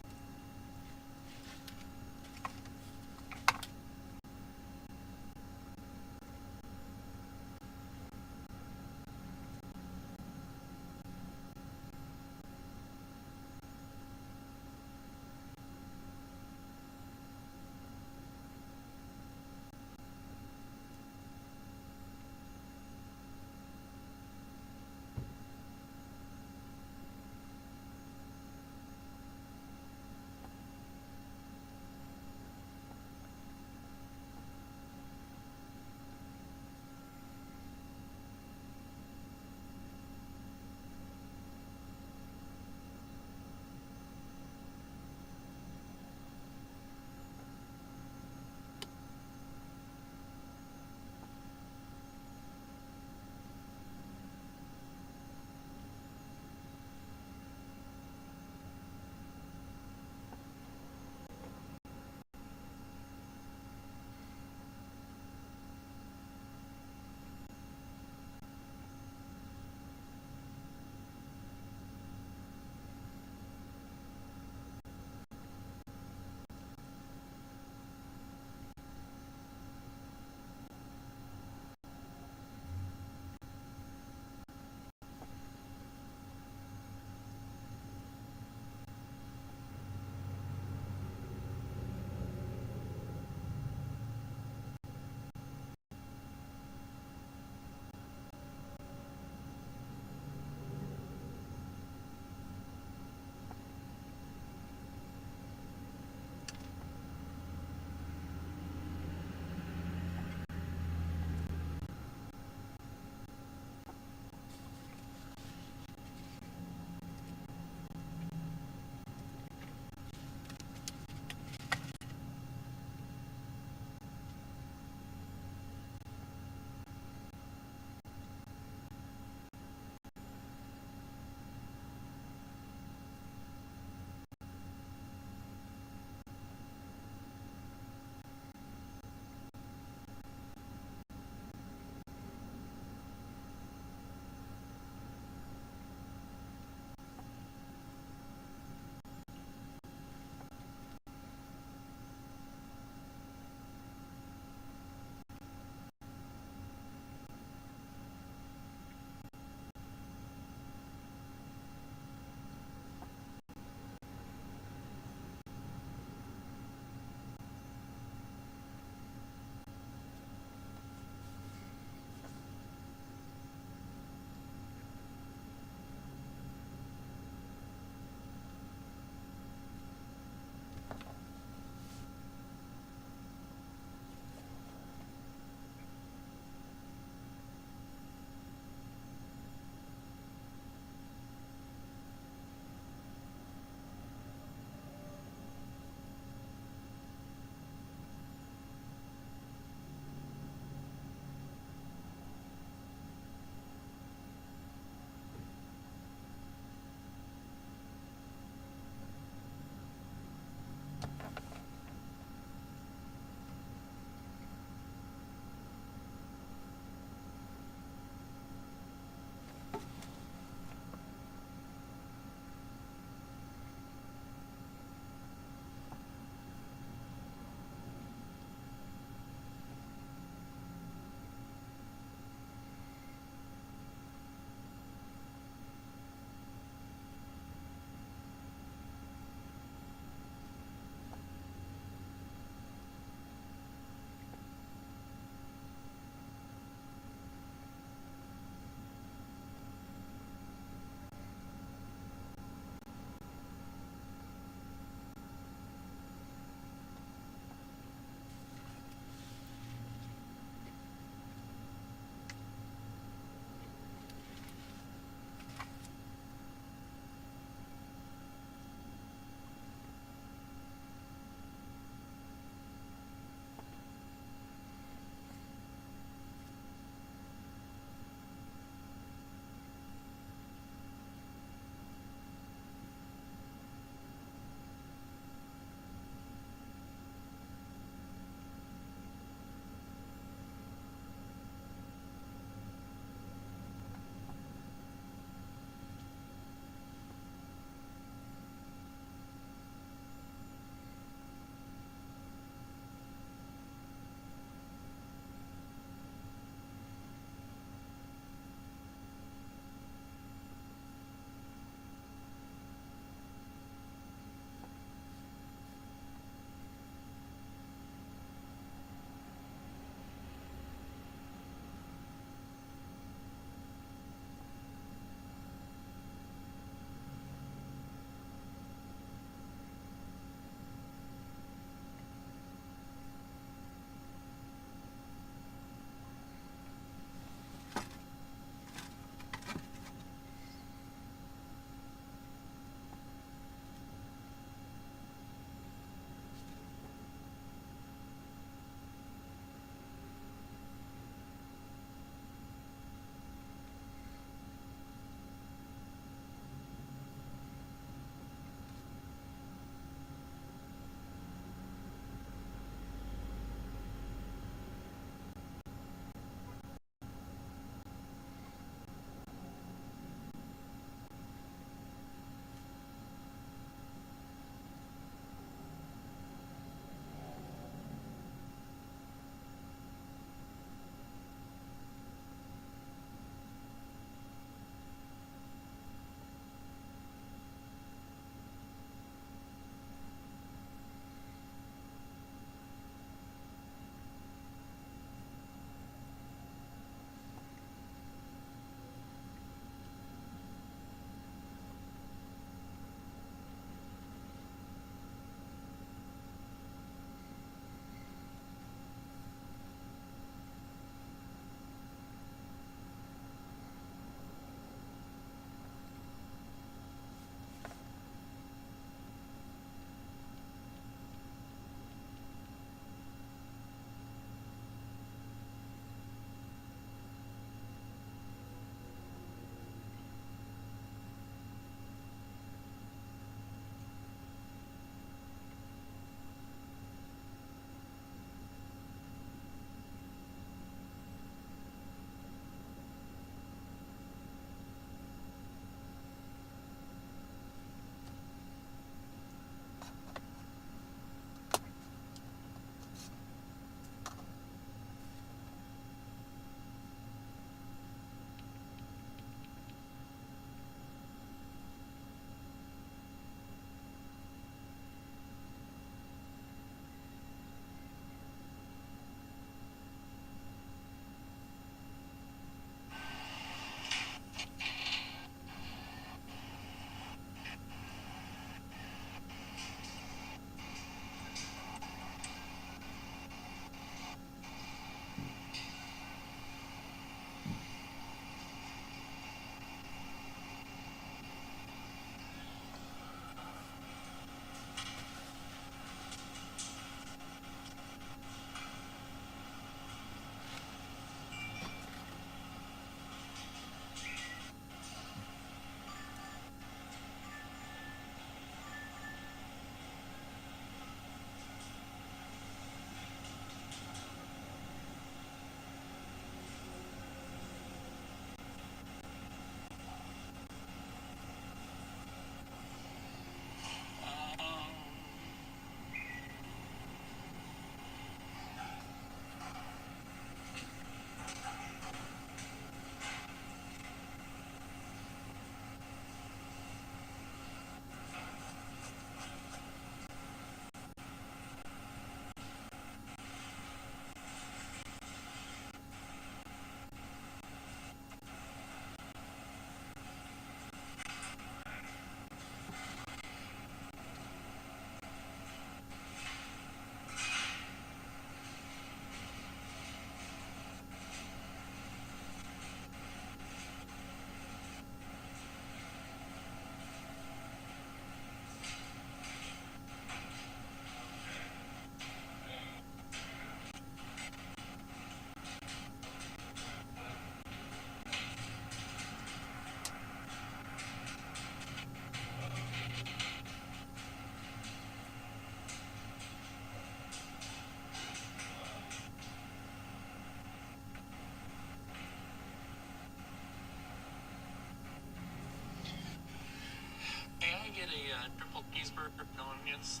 No onions.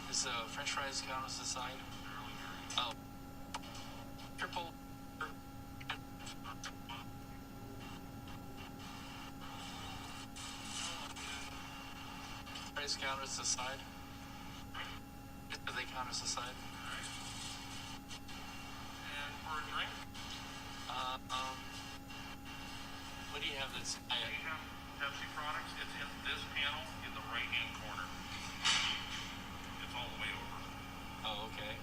Is French fries count as a side? Oh. Triple. Fries count as a side? Do they count as a side? And for a drink? What do you have that's... We have Pepsi products. It's in this panel in the right-hand corner. It's all the way over. Oh, okay.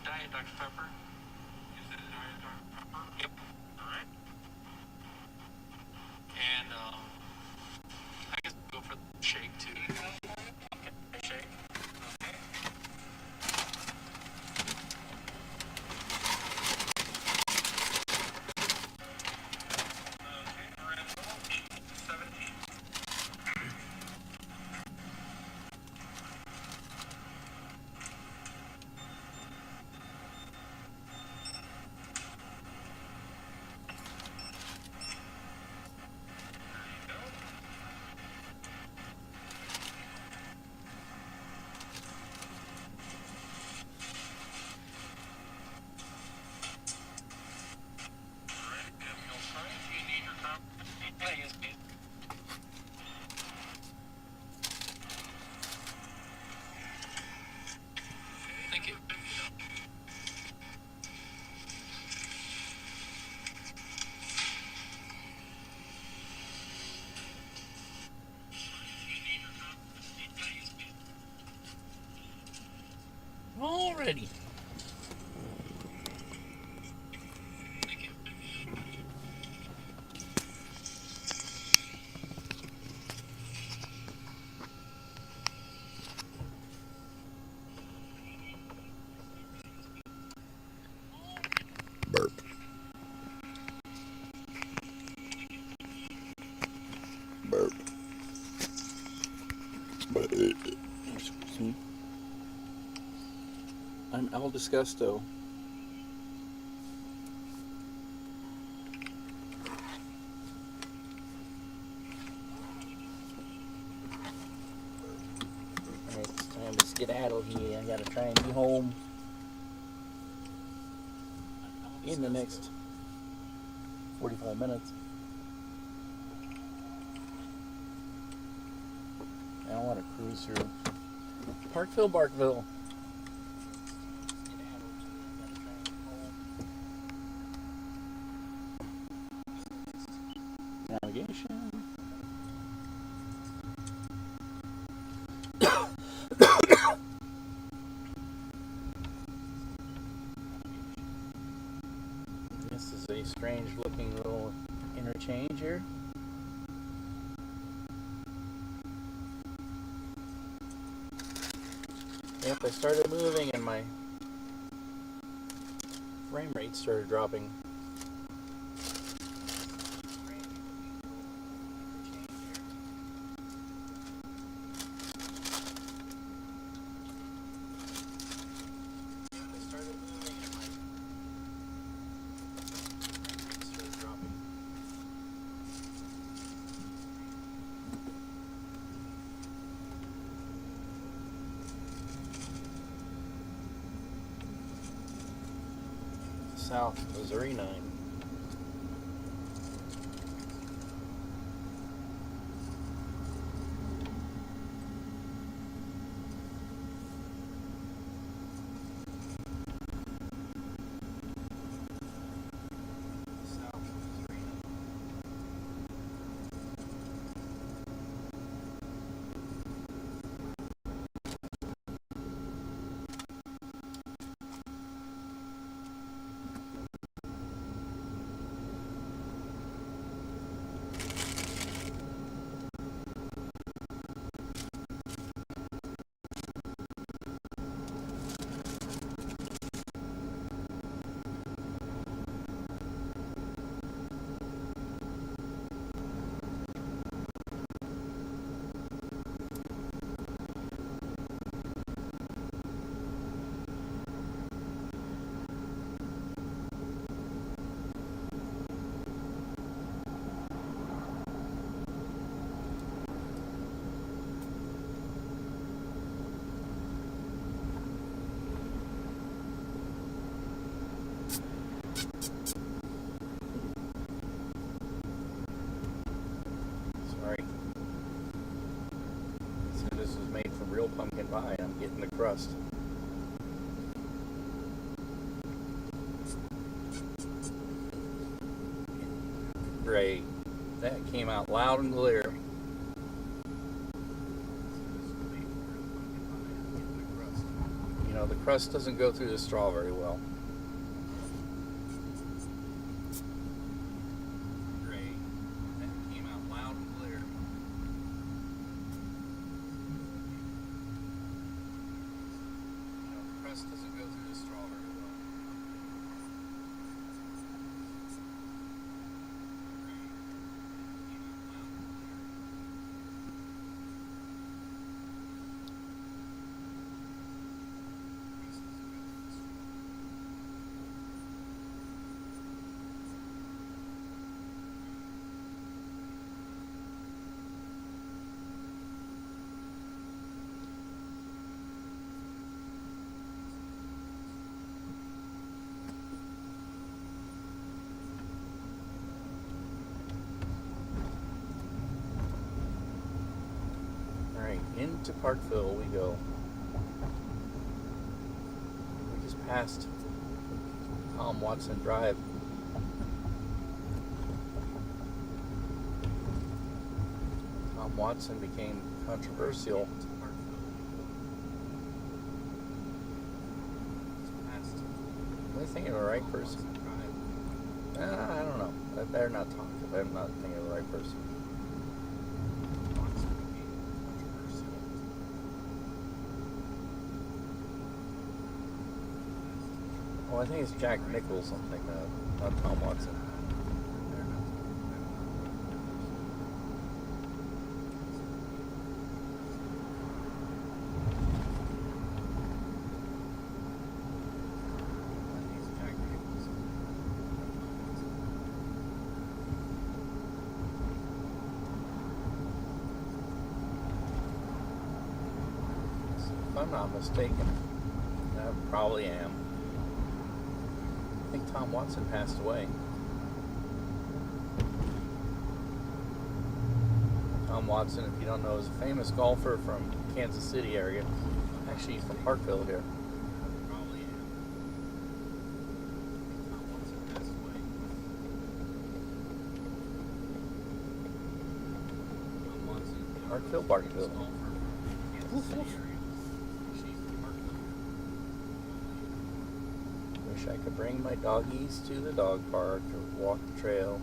Diet Dr. Pepper. You said Diet Dr. Pepper? Yep. All right. And, I guess we'll go for the shake, too. Okay, shake. Okay. Okay, we're at 17. Thank you. Alrighty. Thank you. Burp. Burp. Excuse me. I'm Al Disgusto. Alright, it's time to skedaddle here. I gotta try and be home in the next 45 minutes. I don't want to cruise through Parkville, Barkville. Navigation. This is a strange looking little interchange here. Yep, I started moving and my frame rate started dropping. South Missouri 9. getting the crust. Great. That came out loud and clear. You know, the crust doesn't go through the straw very well. Great. That came out loud and clear. You know, the crust doesn't go through the straw very well. Into Parkville we go. We just passed Tom Watson Drive. Tom Watson became controversial. Am I thinking of the right person? I don't know. I better not talk if I'm not thinking of the right person. Well, I think it's Jack Nichols, something, not Tom Watson. If I'm not mistaken, I probably am. I think Tom Watson passed away. Tom Watson, if you don't know, is a famous golfer from Kansas City area. Actually, he's from Parkville here. Probably am. Tom Watson passed away. Tom Watson. Parkville. Kansas City area. Wish I could bring my doggies to the dog park or walk the trail.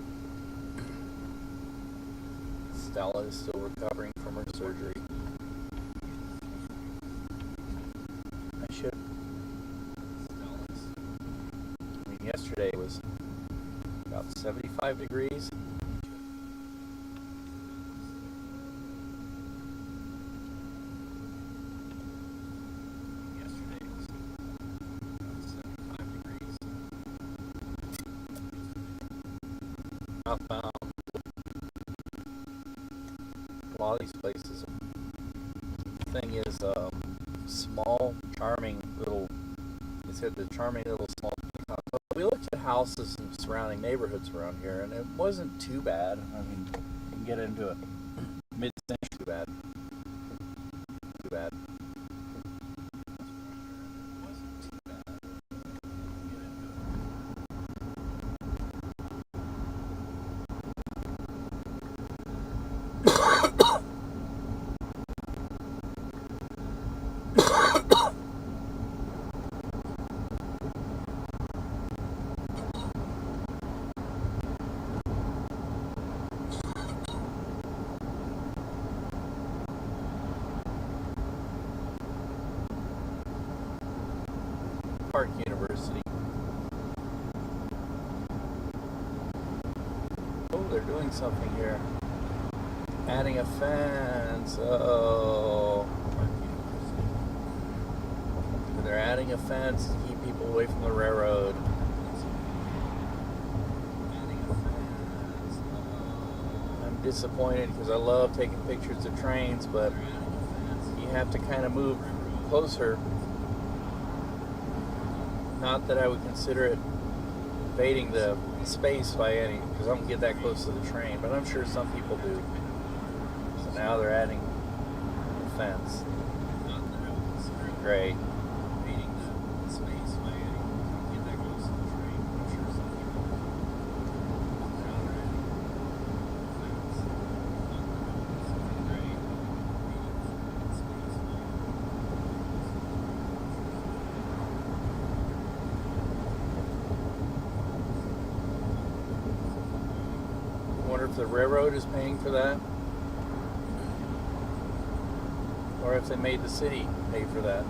Stella is still recovering from her surgery. I should. I mean, yesterday was about 75 degrees. Outbound. A lot of these places. The thing is, small, charming little. It said the charming little small. We looked at houses and surrounding neighborhoods around here, and it wasn't too bad. I mean, you can get into a mid-century. Too bad. Too bad. Park University. Oh, they're doing something here. Adding a fence. Oh. They're adding a fence to keep people away from the railroad. I'm disappointed because I love taking pictures of trains, but you have to kind of move closer. Not that I would consider it invading the space by any, because I don't get that close to the train, but I'm sure some people do. So now they're adding a fence. Not that I would consider it great. Meaning the spaceway, if that goes to the train, I'm sure something down there. Something great. Meaning the spaceway. I wonder if the railroad is paying for that, or if they made the city pay for that.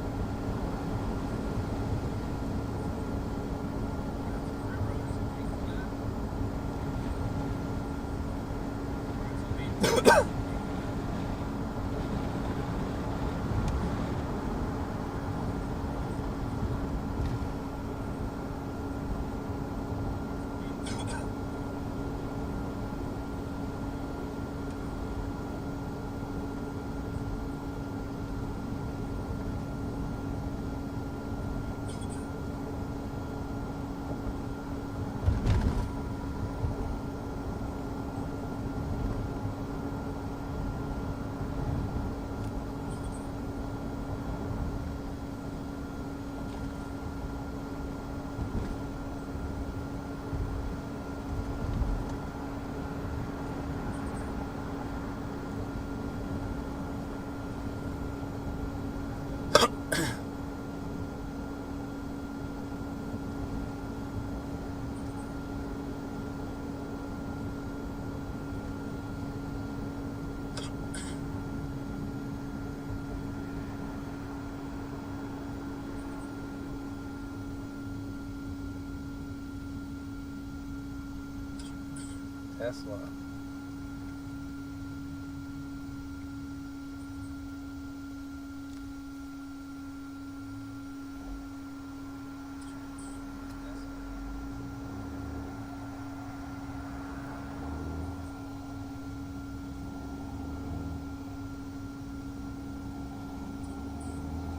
Tesla.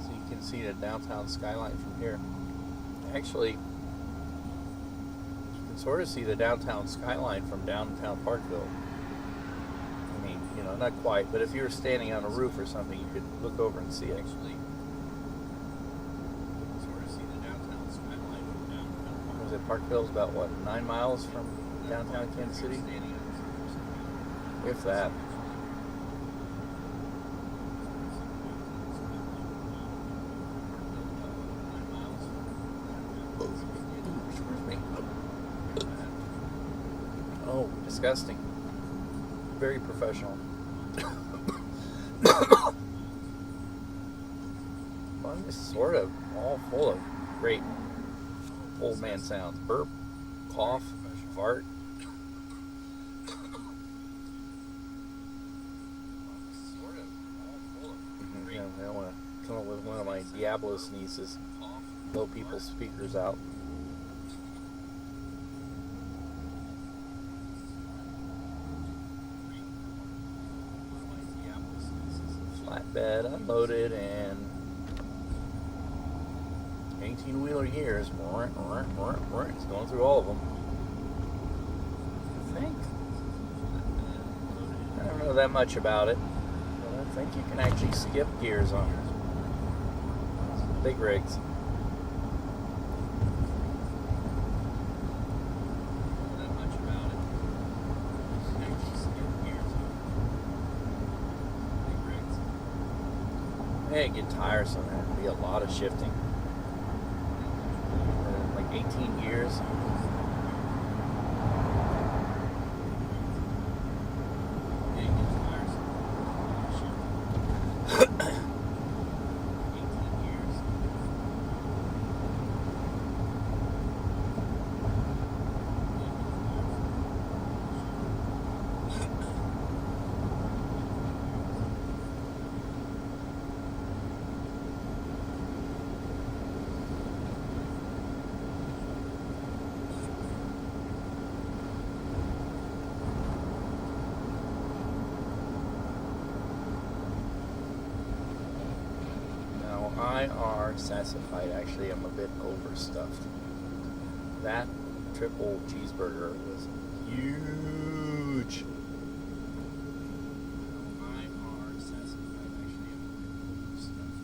So you can see the downtown skyline from here. Actually, you can sort of see the downtown skyline from downtown Parkville. I mean, you know, not quite, but if you were standing on a roof or something, you could look over and see it. Actually, you can sort of see the downtown skyline from downtown. Was it Parkville's about what, 9 miles from downtown Kansas City? If that. Oh, disgusting. Very professional. Well, it's sort of all full of great old man sounds. Burp, cough, fart. Yeah, I want to come up with one of my Diablo sneezes. Blow people's speakers out. Flatbed unloaded and 18-wheeler years. It's going through all of them. I think. I don't know that much about it, but I think you can actually skip gears on big rigs. It get tiresome. There'd be a lot of shifting. Like 18 years. It gets tiresome. 18 years. IR sassified. Actually, I'm a bit overstuffed. That triple cheeseburger was huge. IR sassified. Actually, I'm a bit overstuffed.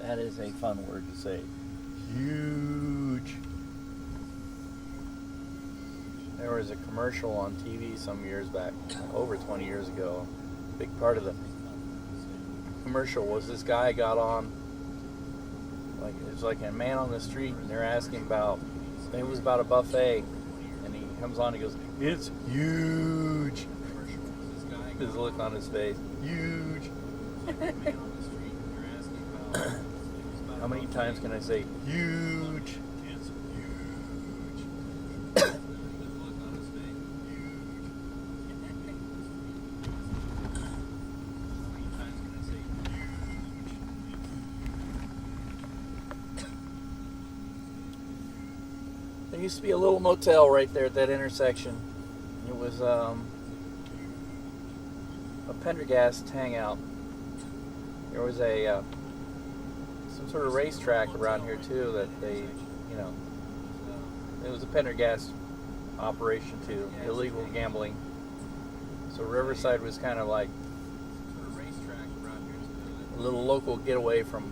That is a fun word to say. Huge. There was a commercial on TV some years back, over 20 years ago. A big part of the commercial was this guy got on, like it was like a man on the street, and they're asking about, it was about a buffet, and he comes on and goes, "It's huge." His look on his face, huge. How many times can I say huge? There used to be a little motel right there at that intersection. It was a Pendergast hangout. There was a some sort of racetrack around here too that they, it was a Pendergast operation too, illegal gambling. So Riverside was kind of like a little local getaway from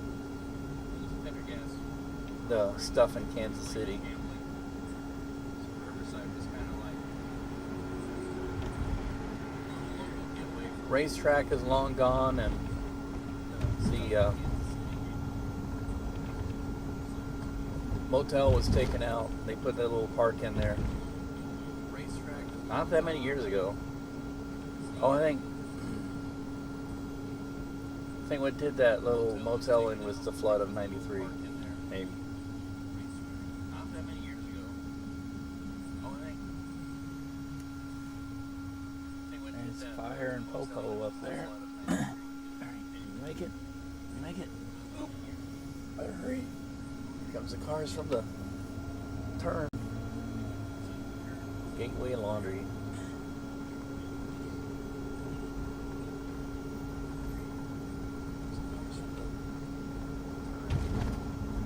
the stuff in Kansas City. Racetrack is long gone, and the motel was taken out. They put that little park in there. Not that many years ago. Oh, I think what did that little motel in was the flood of '93, maybe. There's fire and Popo up there. You make it? You make it? Better hurry. Here comes the cars from the turn. Gateway Laundry.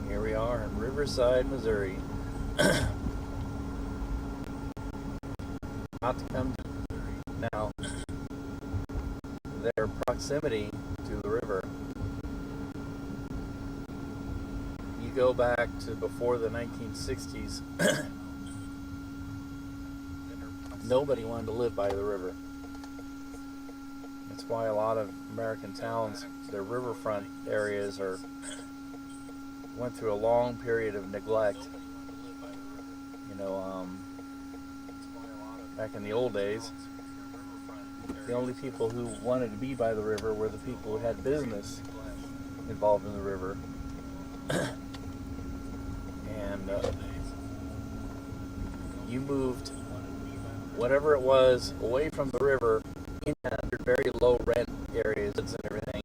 Here we are in Riverside, Missouri. Not to come to now. Their proximity to the river. You go back to before the 1960s. Nobody wanted to live by the river. That's why a lot of American towns, their riverfront areas went through a long period of neglect. Back in the old days, the only people who wanted to be by the river were the people who had business involved in the river. And you moved whatever it was away from the river in under very low rent areas and everything.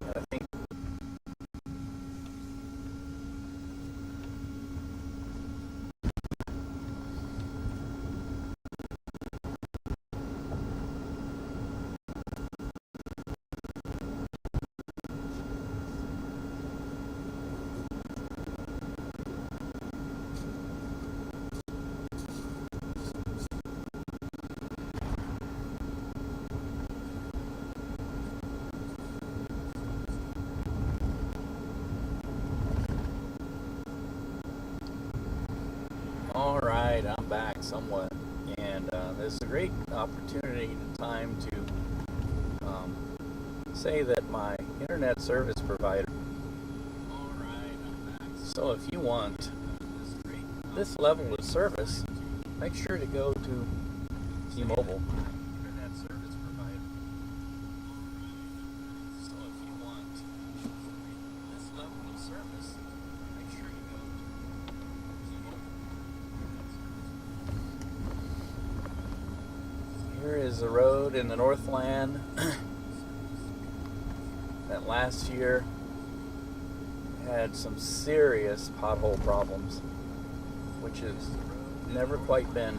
And I think all right, I'm back somewhat, and this is a great opportunity and time to say that my internet service provider. All right, I'm back. So if you want this level of service, make sure to go to T-Mobile. Internet service provider. So if you want this level of service, make sure you go to T-Mobile. Here is the road in the Northland that last year had some serious pothole problems, which has never quite been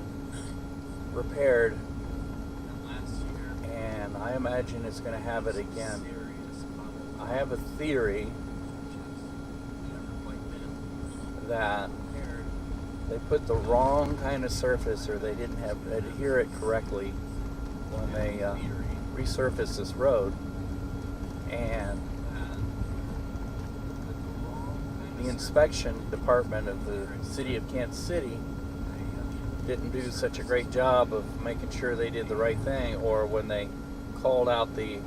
repaired, and I imagine it's going to have it again. I have a theory that they put the wrong kind of surface, or they didn't adhere it correctly when they resurfaced this road. and the inspection department of the city of Kansas City didn't do such a great job of making sure they did the right thing, or when they called out the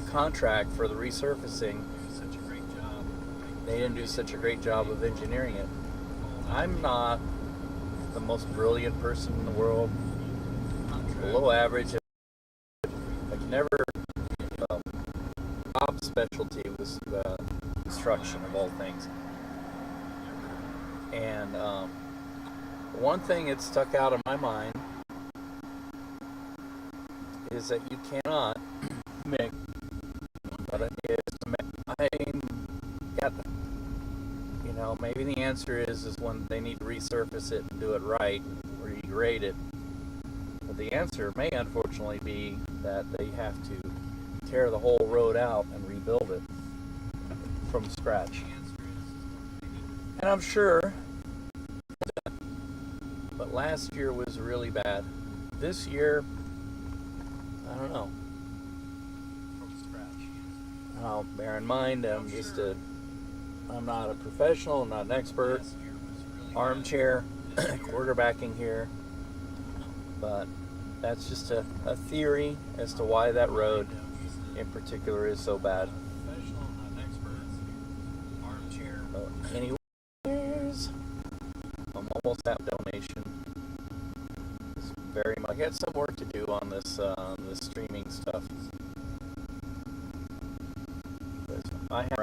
contract for the resurfacing, they didn't do such a great job of engineering it. I'm not the most brilliant person in the world, below average. I can never, job specialty was construction of all things. And one thing that stuck out in my mind is that you cannot make what it is to make. Maybe the answer is when they need to resurface it and do it right, or regrade it. But the answer may unfortunately be that they have to tear the whole road out and rebuild it from scratch. And I'm sure, but last year was really bad. This year, I don't know. Now, bear in mind, I'm not a professional, I'm not an expert, armchair quarterbacking here, but that's just a theory as to why that road in particular is so bad. Anyways, I'm almost at donation. It's very much. I got some work to do on this streaming stuff. I have